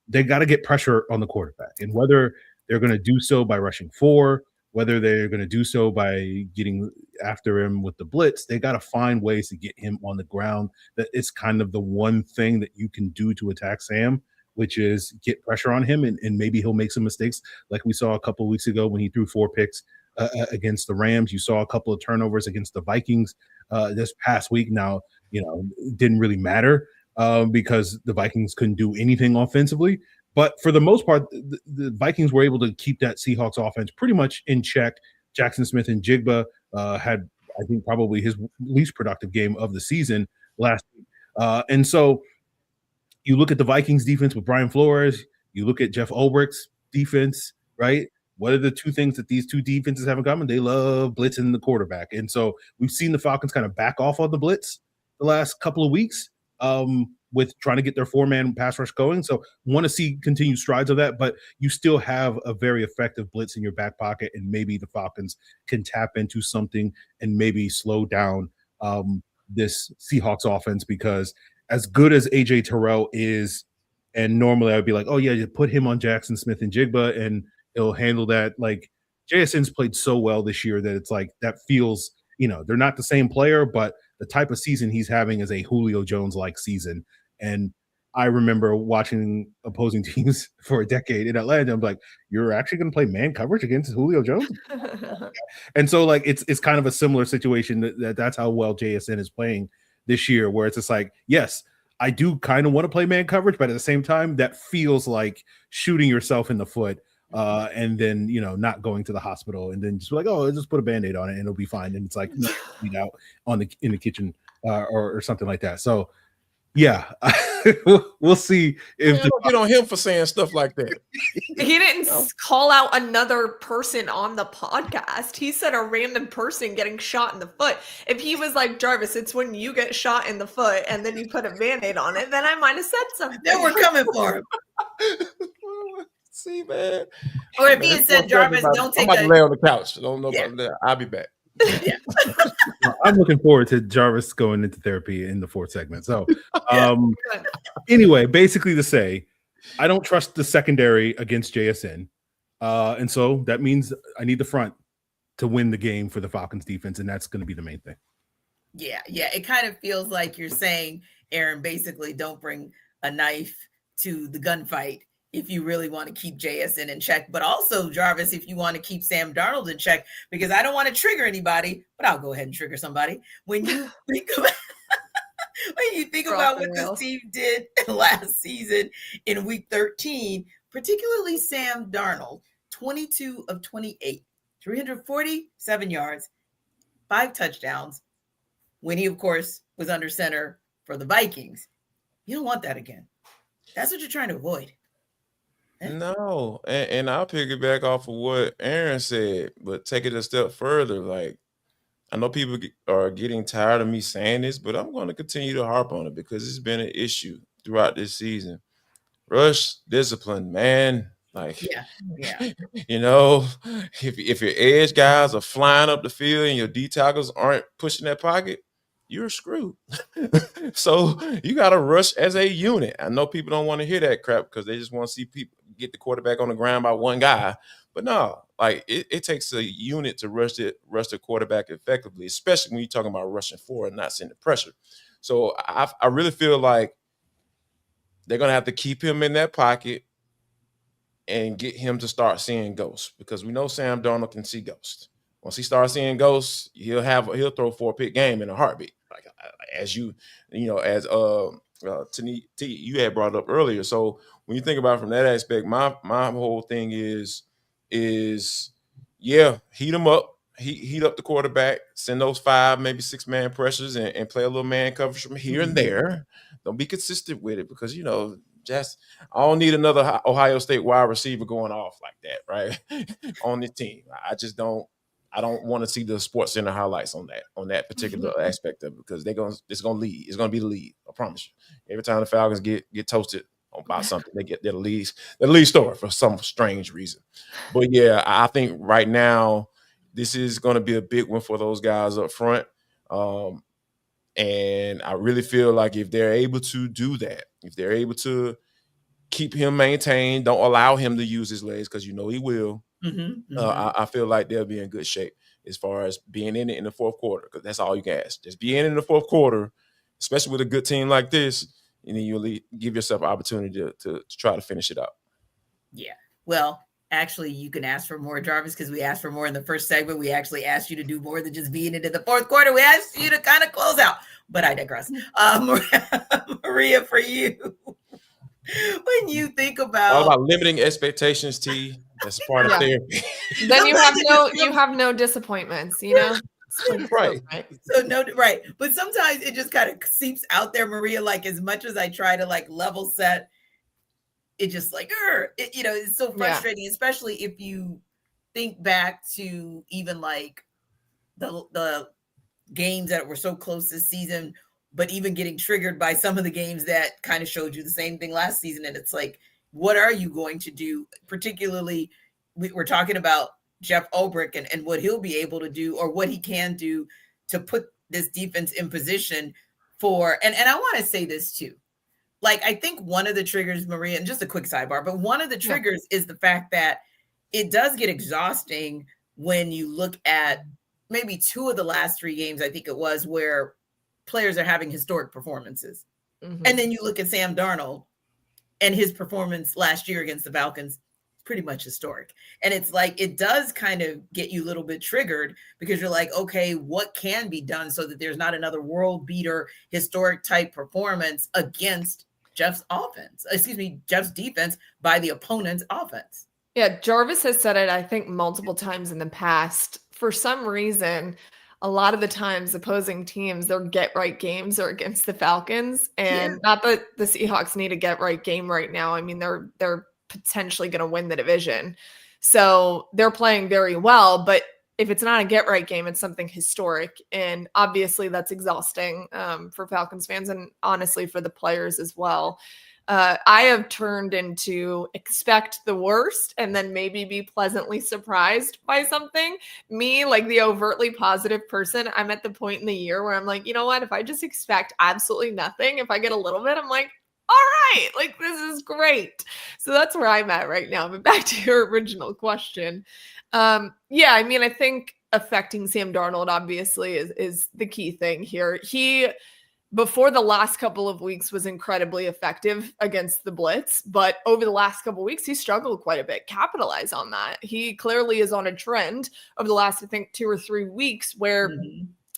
they got to get pressure on the quarterback. And whether they're going to do so by rushing 4 whether they're going to do so by getting after him with the blitz. They got to find ways to get him on the ground. That is kind of the one thing that you can do to attack Sam, which is get pressure on him, and maybe he'll make some mistakes like we saw a couple of weeks ago when he threw 4 picks against the Rams. You saw a couple of turnovers against the Vikings this past week. Now, it didn't really matter because the Vikings couldn't do anything offensively. But for the most part, the Vikings were able to keep that Seahawks offense pretty much in check. Jackson Smith and Jigba had, I think, probably his least productive game of the season last week. And so you look at the Vikings defense with Brian Flores, you look at Jeff Ulbricht's defense, right? What are the two things that these two defenses have in common? They love blitzing the quarterback. And so we've seen the Falcons kind of back off on the blitz the last couple of weeks with trying to get their 4-man pass rush going. So want to see continued strides of that, but you still have a very effective blitz in your back pocket, and maybe the Falcons can tap into something and maybe slow down this Seahawks offense, because as good as AJ Terrell is, and normally I would be like, oh yeah, you put him on Jackson Smith and Jigba and he'll handle that. Like, JSN's played so well this year that it's like that feels, they're not the same player, but the type of season he's having is a Julio Jones-like season. And I remember watching opposing teams for a decade in Atlanta. I'm like, you're actually going to play man coverage against Julio Jones? And so like it's kind of a similar situation that's how well JSN is playing this year, where it's just like, yes, I do kind of want to play man coverage, but at the same time, that feels like shooting yourself in the foot and then, not going to the hospital and then just like, oh, just put a Band-Aid on it and it'll be fine. And it's like, bleed out in the kitchen or something like that. So yeah, we'll see if get on him for saying stuff like that. He didn't call out another person on the podcast. He said a random person getting shot in the foot. If he was like, Jarvis, it's when you get shot in the foot and then you put a Band-Aid on it, then I might have said something. Then we're coming for him. See, man. Or if he had said, Jarvis, don't take I'm about to lay on the couch. Don't know about that. I'll be back. Yeah. I'm looking forward to Jarvis going into therapy in the 4th segment. So anyway, basically to say, I don't trust the secondary against JSN. And so that means I need the front to win the game for the Falcons defense. And that's going to be the main thing. Yeah. It kind of feels like you're saying, Aaron, basically don't bring a knife to the gunfight if you really want to keep JSN in check, but also, Jarvis, if you want to keep Sam Darnold in check, because I don't want to trigger anybody, but I'll go ahead and trigger somebody. When you think about what this team did last season in week 13, particularly Sam Darnold, 22 of 28, 347 yards, 5 touchdowns, when he, of course, was under center for the Vikings. You don't want that again. That's what you're trying to avoid. No, and I'll piggyback off of what Aaron said, but take it a step further. Like, I know people are getting tired of me saying this, but I'm going to continue to harp on it because it's been an issue throughout this season. Rush discipline, man. Like, if your edge guys are flying up the field and your D tackles aren't pushing that pocket, you're screwed. So you got to rush as a unit. I know people don't want to hear that crap because they just want to see people get the quarterback on the ground by one guy. But no, like it takes a unit to rush the quarterback effectively, especially when you're talking about rushing forward and not sending pressure. So I really feel like they're going to have to keep him in that pocket and get him to start seeing ghosts, because we know Sam Darnold can see ghosts. Once he starts seeing ghosts, he'll throw a 4-pick game in a heartbeat. Like as you you had brought up earlier. So when you think about it from that aspect, my whole thing is heat him up, heat up the quarterback, send those 5, maybe 6-man pressures and play a little man coverage from here and there. Don't be consistent with it because just I don't need another Ohio State wide receiver going off like that, right? On the team. I don't want to see the Sports Center highlights on that particular aspect of it, because it's gonna lead. It's gonna be the lead. I promise you. Every time the Falcons get toasted about something, they get their lead story for some strange reason. But yeah, I think right now this is gonna be a big one for those guys up front. And I really feel like if they're able to do that, if they're able to keep him maintained, don't allow him to use his legs, because he will. I feel like they'll be in good shape as far as being in it in the fourth quarter, because that's all you can ask. Just be in the fourth quarter, especially with a good team like this, and then you'll give yourself an opportunity to try to finish it out. Yeah. Well, actually, you can ask for more, Jarvis, because we asked for more in the first segment. We actually asked you to do more than just being in the fourth quarter. We asked you to kind of close out, but I digress. Maria, for you, when you think about all about limiting expectations, T, that's part of therapy. Then you have no disappointments, Right. So no, right. But sometimes it just kind of seeps out there, Maria, like as much as I try to like level set, it just like, it's so frustrating, especially if you think back to even like the games that were so close this season, but even getting triggered by some of the games that kind of showed you the same thing last season. And it's like, what are you going to do? Particularly, we're talking about Jeff Ulbrich and what he'll be able to do, or what he can do to put this defense in position for, and I want to say this too. Like, I think one of the triggers, Maria, and just a quick sidebar, but one of the triggers is the fact that it does get exhausting when you look at maybe 2 of the last 3 games, I think it was, where players are having historic performances. And then you look at Sam Darnold and his performance last year against the Falcons, pretty much historic. And it's like, it does kind of get you a little bit triggered, because you're like, okay, what can be done so that there's not another world beater, historic type performance against Jeff's defense by the opponent's offense. Yeah, Jarvis has said it, I think, multiple times in the past. For some reason, a lot of the times opposing teams, their get-right games are against the Falcons. And not that the Seahawks need a get-right game right now. I mean, they're potentially going to win the division. So they're playing very well. But if it's not a get-right game, it's something historic. And obviously that's exhausting for Falcons fans, and honestly for the players as well. I have turned into expect the worst and then maybe be pleasantly surprised by something. Me, like the overtly positive person, I'm at the point in the year where I'm like, you know what? If I just expect absolutely nothing, if I get a little bit, I'm like, all right, like this is great. So that's where I'm at right now. But back to your original question. I mean, I think affecting Sam Darnold obviously is the key thing here. He, before the last couple of weeks, was incredibly effective against the blitz, but over the last couple of weeks, he struggled quite a bit. Capitalize on that. He clearly is on a trend over the last, I think, 2 or 3 weeks where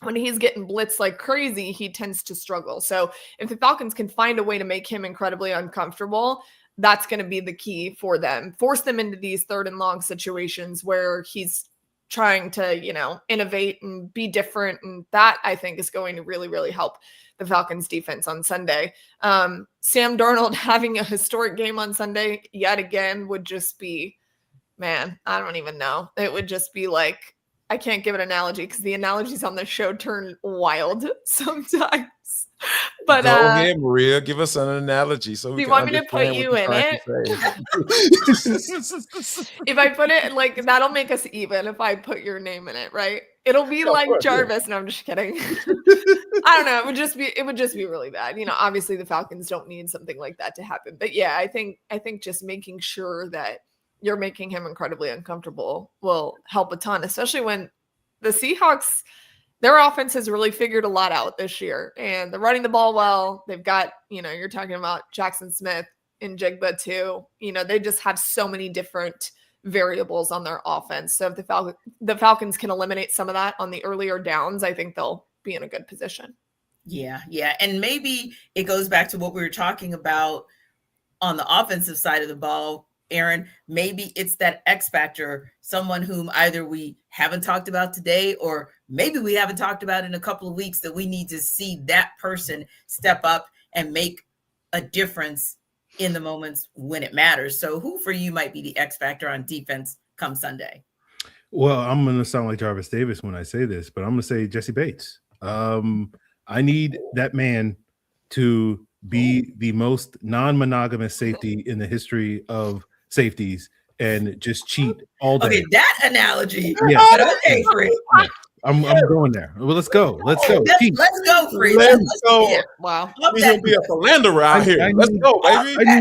when he's getting blitzed like crazy, he tends to struggle. So if the Falcons can find a way to make him incredibly uncomfortable, that's going to be the key for them. Force them into these 3rd and long situations where he's trying to, innovate and be different. And that, I think, is going to really, really help the Falcons defense on Sunday. Sam Darnold having a historic game on Sunday yet again would just be, man, I don't even know. It would just be like, I can't give an analogy because the analogies on the show turn wild sometimes. But go ahead, Maria, give us an analogy. So do you want me to put you in it? If I put it like, that'll make us even if I put your name in it, right? It'll be like Jarvis. Yeah. No, I'm just kidding. I don't know. It would just be really bad. Obviously the Falcons don't need something like that to happen. But yeah, I think just making sure that you're making him incredibly uncomfortable will help a ton, especially when the Seahawks, their offense has really figured a lot out this year, and they're running the ball well. They've got, you're talking about Jackson Smith and Jigba too. They just have so many different variables on their offense. So if the Falcons can eliminate some of that on the earlier downs, I think they'll be in a good position. Yeah. And maybe it goes back to what we were talking about on the offensive side of the ball, Aaron. Maybe it's that X factor, someone whom either we haven't talked about today, or maybe we haven't talked about in a couple of weeks, that we need to see that person step up and make a difference in the moments when it matters. So who for you might be the X factor on defense come Sunday? Well, I'm going to sound like Jarvis Davis when I say this, but I'm going to say Jesse Bates. I need that man to be the most non-monogamous safety in the history of safeties and just cheat all day. Okay, that analogy. Yeah. Okay, Free. Yeah. I'm going there. Well, let's go. Let's go, Free. Let's go. Yeah. Wow. We're going to be a philanderer out here. Let's go, baby. I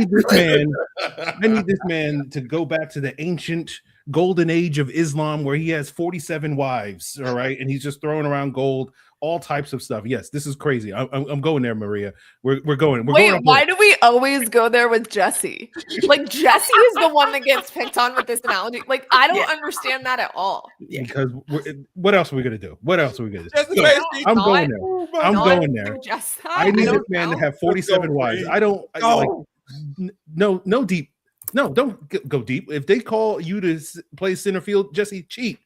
need this man to go back to the ancient golden age of Islam where he has 47 wives, all right, and he's just throwing around gold, all types of stuff. Yes, this is crazy. I'm going there, Maria. We're going. Wait, why do we always go there with Jesse? Like, Jesse is the one that gets picked on with this analogy. Like, I don't understand that at all. Because what else are we gonna do? What else are we gonna do? I'm going there. I'm going there. I need this man to have 47 wives. I don't like, no deep. No, don't go deep. If they call you to play center field, Jesse, cheat.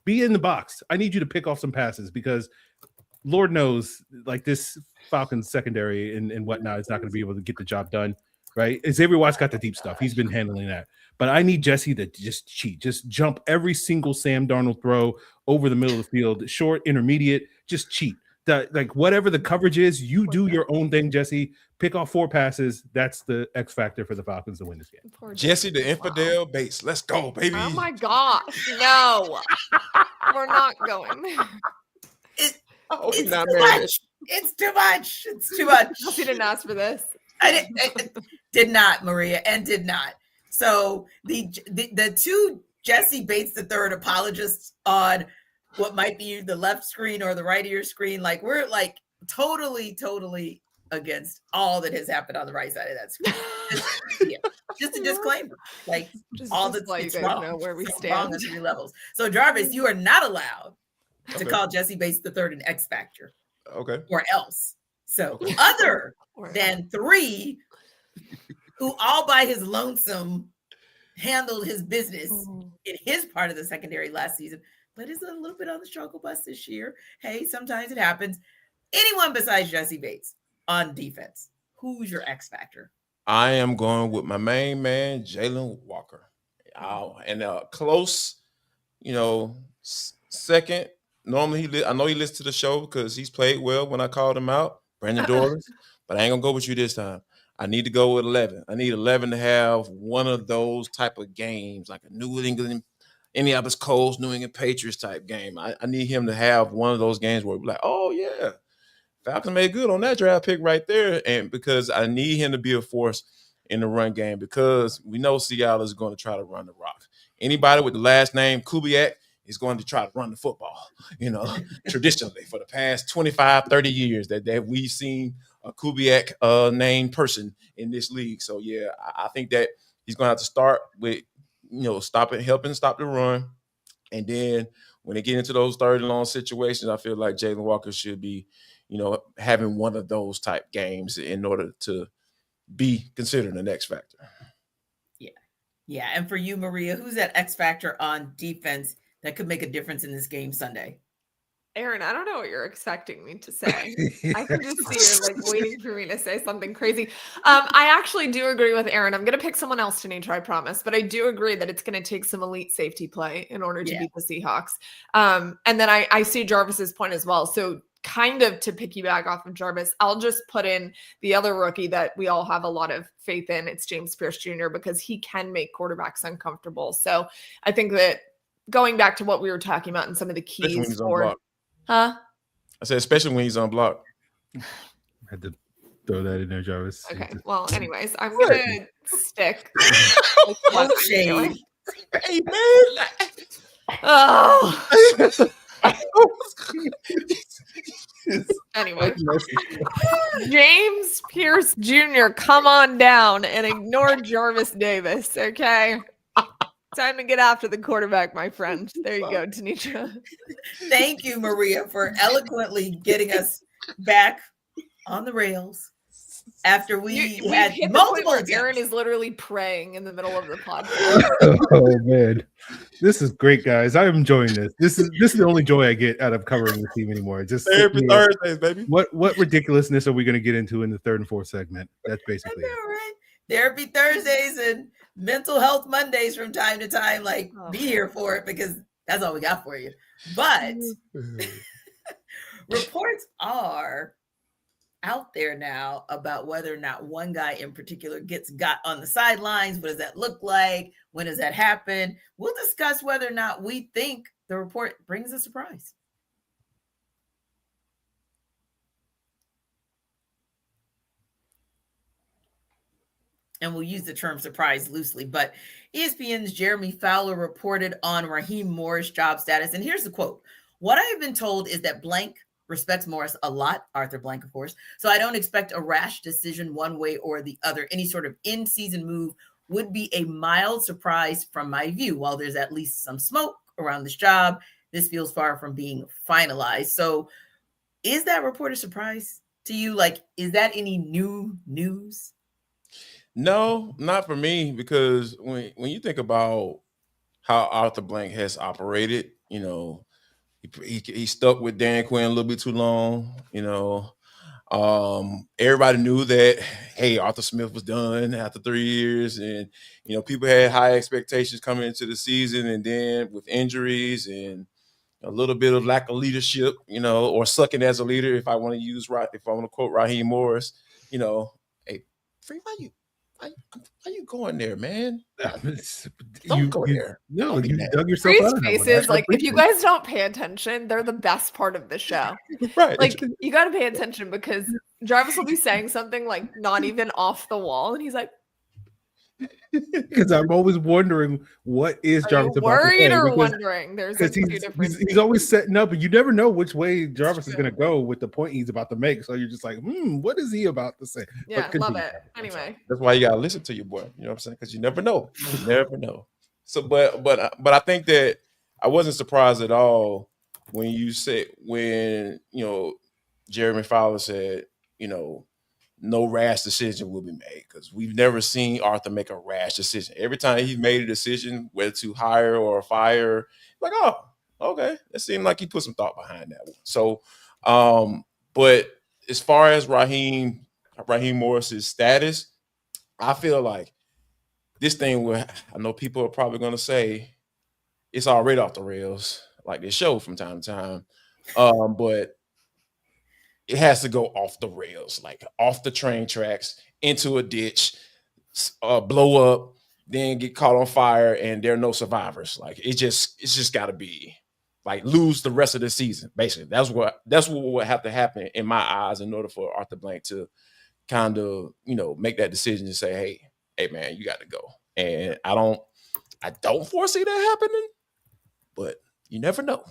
Be in the box. I need you to pick off some passes because Lord knows, like, this Falcons secondary and whatnot is not going to be able to get the job done, right? Xavier Watts got the deep stuff. He's been handling that. But I need Jesse to just cheat. Just jump every single Sam Darnold throw over the middle of the field, short, intermediate, just cheat. Like, whatever the coverage is, you do your own thing, Jesse. Pick off 4 passes. That's the X factor for the Falcons to win this game. Jesse the infidel Bates. Let's go, baby. Oh my gosh. No. We're not going. It's too much. It's too much. It's too much. He didn't ask for this. I did not, Maria, and did not. So the two Jesse Bates III apologists on what might be the left screen or the right of your screen, like, we're like totally against all that has happened on the right side of that screen. Just a disclaimer, like, just all that's you guys wrong, know where we stand on 3 levels. So Jarvis, you are not allowed to call Jesse Bates III an X factor. Okay. Or else. So other than 3 who all by his lonesome handled his business in his part of the secondary last season, but is a little bit on the struggle bus this year. Hey, sometimes it happens. Anyone besides Jesse Bates on defense, who's your X factor? I am going with my main man, Jalen Walker. And close, second. Normally, I know he listens to the show because he's played well when I called him out, Brandon Dorans, but I ain't going to go with you this time. I need to go with 11. I need 11 to have one of those type of games, like a New England, Indianapolis Colts, New England Patriots type game. I need him to have one of those games where we're like, oh, yeah, Falcons made good on that draft pick right there. And because I need him to be a force in the run game because we know Seattle is going to try to run the rock. Anybody with the last name Kubiak is going to try to run the football, traditionally for the past 25, 30 years that we've seen a Kubiak named person in this league. So, yeah, I think that he's going to have to start with, helping stop the run. And then when they get into those third and long situations, I feel like Jalen Walker should be, having one of those type games in order to be considered an X factor. Yeah. Yeah. And for you, Maria, who's that X factor on defense that could make a difference in this game Sunday? Aaron, I don't know what you're expecting me to say. I can just see you're like waiting for me to say something crazy. I actually do agree with Aaron. I'm going to pick someone else, Tenitra, I promise. But I do agree that it's going to take some elite safety play in order to beat the Seahawks. And then I see Jarvis's point as well. So kind of to piggyback off of Jarvis, I'll just put in the other rookie that we all have a lot of faith in. It's James Pierce Jr. because he can make quarterbacks uncomfortable. So I think that going back to what we were talking about and some of the keys for – Huh? I said, especially when he's on block. I had to throw that in there, Jarvis. Okay. Well, anyways, I'm gonna stick. Shade. Hey, man. Oh. Anyway, James Pierce Jr., come on down and ignore Jarvis Davis. Okay. Time to get after the quarterback, my friend. There you go, Tenitra. Thank you, Maria, for eloquently getting us back on the rails after we had multiple attempts. Aaron is literally praying in the middle of the podcast. Oh man, this is great, guys. I'm enjoying this. This is the only joy I get out of covering the team anymore. Just every Thursdays, baby. What ridiculousness are we going to get into in the third and fourth segment? That's basically it. Right. Therapy Thursdays and Mental Health Mondays from time to time. Like, be here for it because that's all we got for you. But reports are out there now about whether or not one guy in particular got on the sidelines. What does that look like? When does that happen? We'll discuss whether or not we think the report brings a surprise. and we'll use the term surprise loosely, but ESPN's Jeremy Fowler reported on Raheem Morris' job status. And here's the quote. What I have been told is that blank respects Morris a lot, Arthur Blank, of course. So I don't expect a rash decision one way or the other. Any sort of in-season move would be a mild surprise from my view. While there's at least some smoke around this job, this feels far from being finalized. So is that report a surprise to you? Like, is that any new news? No, not for me, because when you think about how Arthur Blank has operated, he stuck with Dan Quinn a little bit too long. Everybody knew that, hey, Arthur Smith was done after 3 years, and people had high expectations coming into the season, and then with injuries and a little bit of lack of leadership, or sucking as a leader, if I want to quote Raheem Morris, hey, Free, why you going there, man? Don't go there. No, Don't you mad. dug yourself out of that one. Faces, like, if you guys don't pay attention, they're the best part of the show. Right. Like, you got to pay attention, because Jarvis will be saying something like not even off the wall, and he's like, because I'm always wondering what is Jarvis about to say. Worried or wondering? There's like two different. He's always setting up, and you never know which way Jarvis is going to go with the point he's about to make. So you're just like, what is he about to say? Yeah, love it. Anyway, that's why you gotta listen to your boy. You know what I'm saying? Because you never know. You never know. So, but I think that I wasn't surprised at all when Jeremy Fowler said, no rash decision will be made, because we've never seen Arthur make a rash decision. Every time he's made a decision whether to hire or fire, like, oh, okay, it seemed like he put some thought behind that one. So, but as far as Raheem Morris's status, I feel like this thing I know people are probably going to say it's already off the rails, like they show from time to time, but it has to go off the rails, like off the train tracks, into a ditch, blow up, then get caught on fire, and there are no survivors. Like it's just got to be like lose the rest of the season. Basically, that's what would have to happen in my eyes in order for Arthur Blank to kind of make that decision and say, hey man, you got to go. And I don't foresee that happening, but you never know.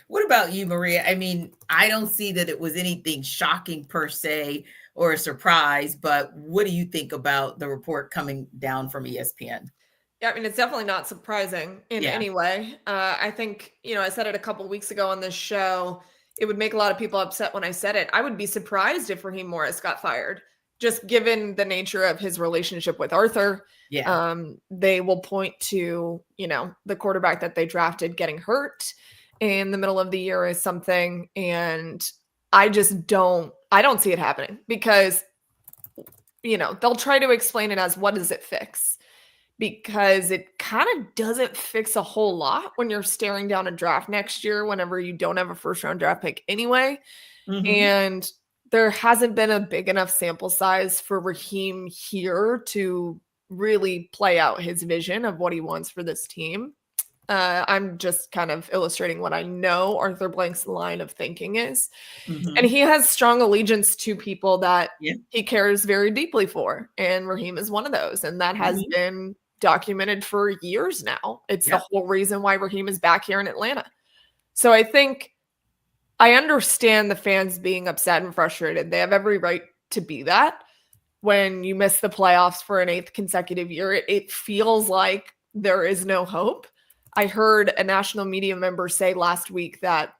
What about you, Maria? I mean, I don't see that it was anything shocking per se or a surprise, but what do you think about the report coming down from ESPN? Yeah, I mean, it's definitely not surprising in any way. I think, I said it a couple weeks ago on this show. It would make a lot of people upset when I said it. I would be surprised if Raheem Morris got fired, just given the nature of his relationship with Arthur. Yeah. They will point to, the quarterback that they drafted getting hurt in the middle of the year is something. And I don't see it happening, because, they'll try to explain it as, what does it fix? Because it kind of doesn't fix a whole lot when you're staring down a draft next year, whenever you don't have a first round draft pick anyway. Mm-hmm. And there hasn't been a big enough sample size for Raheem here to really play out his vision of what he wants for this team. I'm just kind of illustrating what I know Arthur Blank's line of thinking is. Mm-hmm. And he has strong allegiance to people that he cares very deeply for. And Raheem is one of those. And that has been documented for years now. It's the whole reason why Raheem is back here in Atlanta. So I think I understand the fans being upset and frustrated. They have every right to be that. When you miss the playoffs for an 8th consecutive year, it feels like there is no hope. I heard a national media member say last week that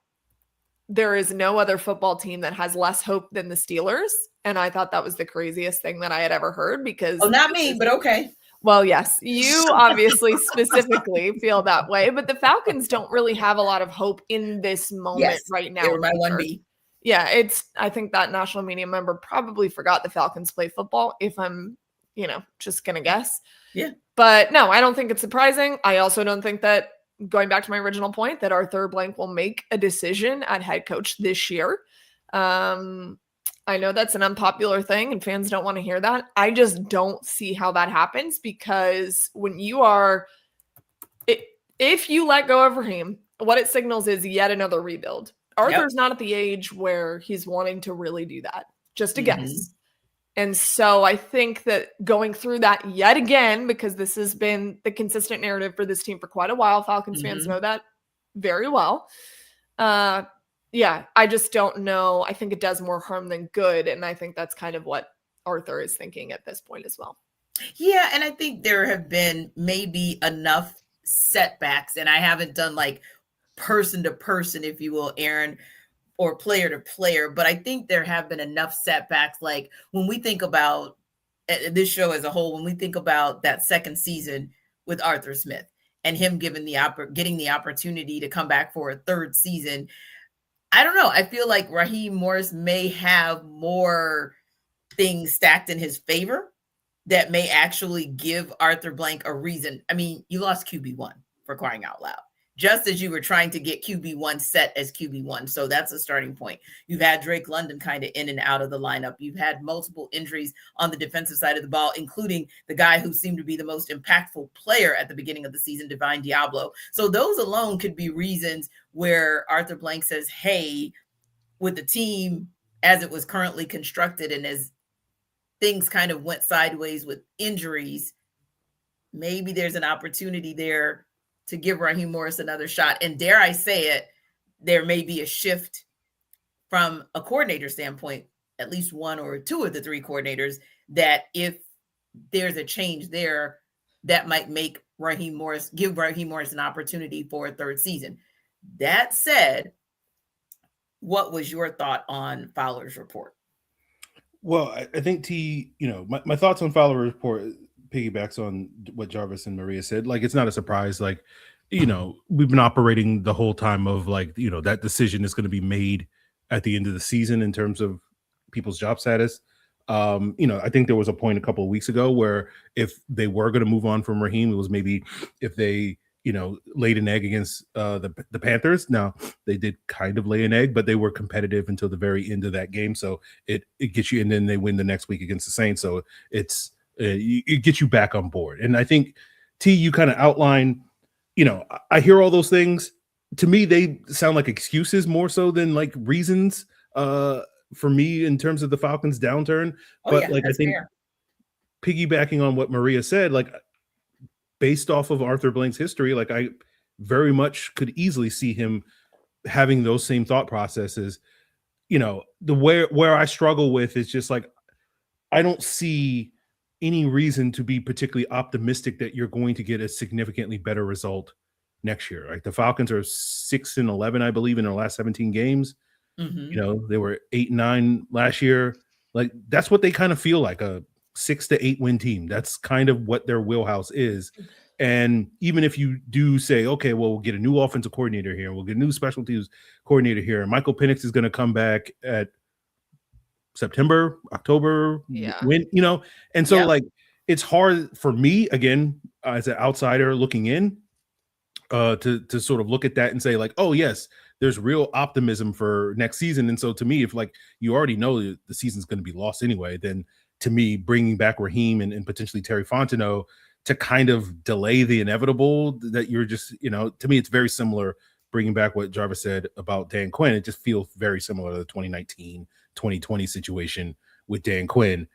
there is no other football team that has less hope than the Steelers. And I thought that was the craziest thing that I had ever heard, because... Oh, not me, but okay. Well, yes, you obviously specifically feel that way, but the Falcons don't really have a lot of hope in this moment right now. They were my 1B. Yeah, I think that national media member probably forgot the Falcons play football, if I'm, just going to guess. Yeah. But no, I don't think it's surprising. I also don't think that, going back to my original point, that Arthur Blank will make a decision at head coach this year. I know that's an unpopular thing and fans don't want to hear that. I just don't see how that happens, because when you are, if you let go of Raheem, what it signals is yet another rebuild. Arthur's not at the age where he's wanting to really do that. Just a guess. And so I think that going through that yet again, because this has been the consistent narrative for this team for quite a while, Falcons fans know that very well. Yeah, I just don't know. I think it does more harm than good. And I think that's kind of what Arthur is thinking at this point as well. Yeah, and I think there have been maybe enough setbacks, and I haven't done like person to person, if you will, Aaron, or player to player, but I think there have been enough setbacks. Like when we think about this show as a whole, when we think about that second season with Arthur Smith and him getting the opportunity to come back for a third season, I don't know. I feel like Raheem Morris may have more things stacked in his favor that may actually give Arthur Blank a reason. I mean, you lost QB1 for crying out loud, just as you were trying to get QB1 set as QB1. So that's a starting point. You've had Drake London kind of in and out of the lineup. You've had multiple injuries on the defensive side of the ball, including the guy who seemed to be the most impactful player at the beginning of the season, Divine Diablo. So those alone could be reasons where Arthur Blank says, hey, with the team as it was currently constructed and as things kind of went sideways with injuries, maybe there's an opportunity there to give Raheem Morris another shot. And dare I say it, there may be a shift from a coordinator standpoint, at least one or two of the three coordinators, that if there's a change there, that might make give Raheem Morris an opportunity for a third season. That said, what was your thought on Fowler's report? Well, I think my thoughts on Fowler's report piggybacks on what Jarvis and Maria said. Like, it's not a surprise. Like, we've been operating the whole time of like, that decision is going to be made at the end of the season in terms of people's job status. I think there was a point a couple of weeks ago where if they were going to move on from Raheem, it was maybe if they, laid an egg against the Panthers. Now, they did kind of lay an egg, but they were competitive until the very end of that game. So it gets you, and then they win the next week against the Saints. So it gets you back on board. And I think, T, you kind of outline, I hear all those things. To me, they sound like excuses more so than like reasons for me in terms of the Falcons downturn. But I think fair. Piggybacking on what Maria said, like based off of Arthur Blank's history, like I very much could easily see him having those same thought processes. Where I struggle with is just like, I don't see any reason to be particularly optimistic that you're going to get a significantly better result next year. Like the Falcons are 6-11, I believe, in their last 17 games. Mm-hmm. They were 8-9 last year. Like that's what they kind of feel like, a 6 to 8 win team. That's kind of what their wheelhouse is. And even if you do say, okay, well, we'll get a new offensive coordinator here, we'll get a new special teams coordinator here, and Michael Penix is going to come back at September, October, when, and so like it's hard for me, again, as an outsider looking in, to sort of look at that and say like, oh yes, there's real optimism for next season. And so to me, if like you already know the season's going to be lost anyway, then to me, bringing back Raheem and potentially Terry Fontenot to kind of delay the inevitable, that you're just, to me, it's very similar. Bringing back what Jarvis said about Dan Quinn, it just feels very similar to the 2019, 2020 situation with Dan Quinn,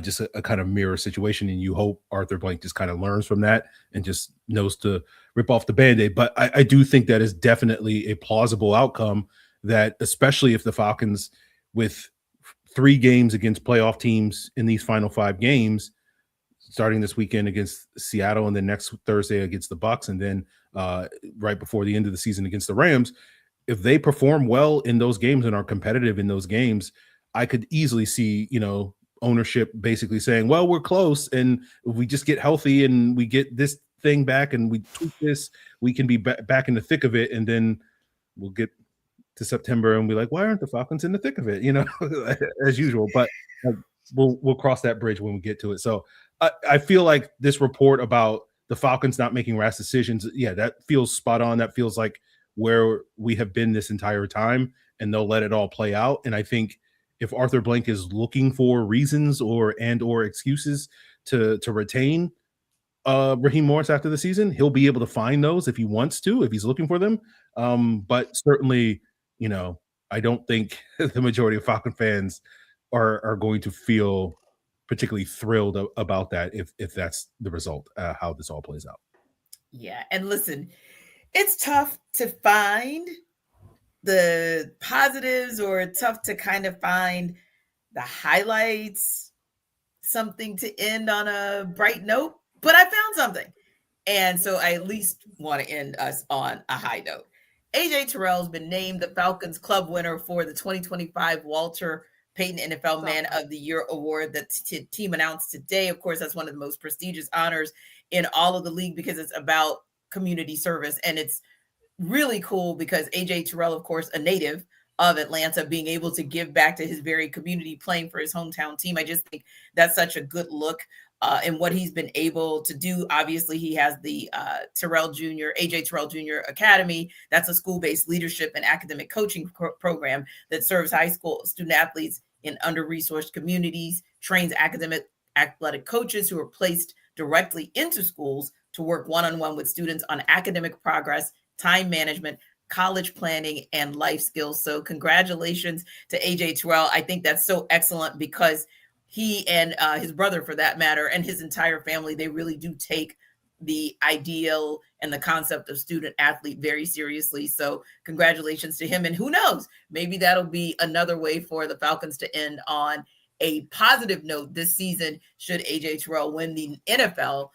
just a kind of mirror situation. And you hope Arthur Blank just kind of learns from that and just knows to rip off the Band-Aid. But I do think that is definitely a plausible outcome, that especially if the Falcons, with 3 games against playoff teams in these final 5 games, starting this weekend against Seattle and then next Thursday against the Bucs, and then right before the end of the season against the Rams, if they perform well in those games and are competitive in those games, I could easily see, ownership basically saying, well, we're close, and if we just get healthy and we get this thing back and we tweak this, we can be back in the thick of it, and then we'll get to September and be like, why aren't the Falcons in the thick of it? As usual. But we'll cross that bridge when we get to it. So I feel like this report about the Falcons not making rash decisions, that feels spot on. That feels like where we have been this entire time, and they'll let it all play out. And I think if Arthur Blank is looking for reasons or excuses to retain Raheem Morris after the season, he'll be able to find those if he wants to, if he's looking for them. But certainly, I don't think the majority of Falcon fans are going to feel particularly thrilled about that if that's the result, how this all plays out. Yeah, and listen, it's tough to find the positives, or tough to kind of find the highlights, something to end on a bright note, but I found something. And so I at least want to end us on a high note. AJ Terrell has been named the Falcons club winner for the 2025 Walter Payton NFL Man of the Year award that the team announced today. Of course, that's one of the most prestigious honors in all of the league because it's about community service. And it's really cool because AJ Terrell, of course, a native of Atlanta, being able to give back to his very community, playing for his hometown team. I just think that's such a good look in what he's been able to do. Obviously, he has the AJ Terrell Jr. Academy. That's a school-based leadership and academic coaching program that serves high school student athletes in under-resourced communities, trains academic athletic coaches who are placed directly into schools to work one-on-one with students on academic progress, time management, college planning, and life skills. So congratulations to AJ Terrell. I think that's so excellent because he and his brother, for that matter, and his entire family, they really do take the ideal and the concept of student athlete very seriously. So congratulations to him. And who knows, maybe that'll be another way for the Falcons to end on a positive note this season, should AJ Terrell win the NFL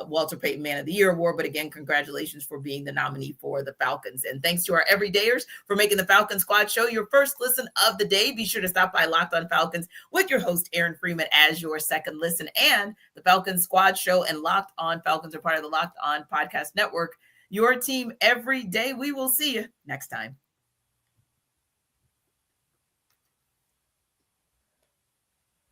Walter Payton Man of the Year award. But again, congratulations for being the nominee for the Falcons. And thanks to our everydayers for making the Falcon Squad show your first listen of the day. Be sure to stop by Locked on Falcons with your host, Aaron Freeman, as your second listen. And the Falcon Squad show and Locked on Falcons are part of the Locked on Podcast Network, your team every day. We will see you next time.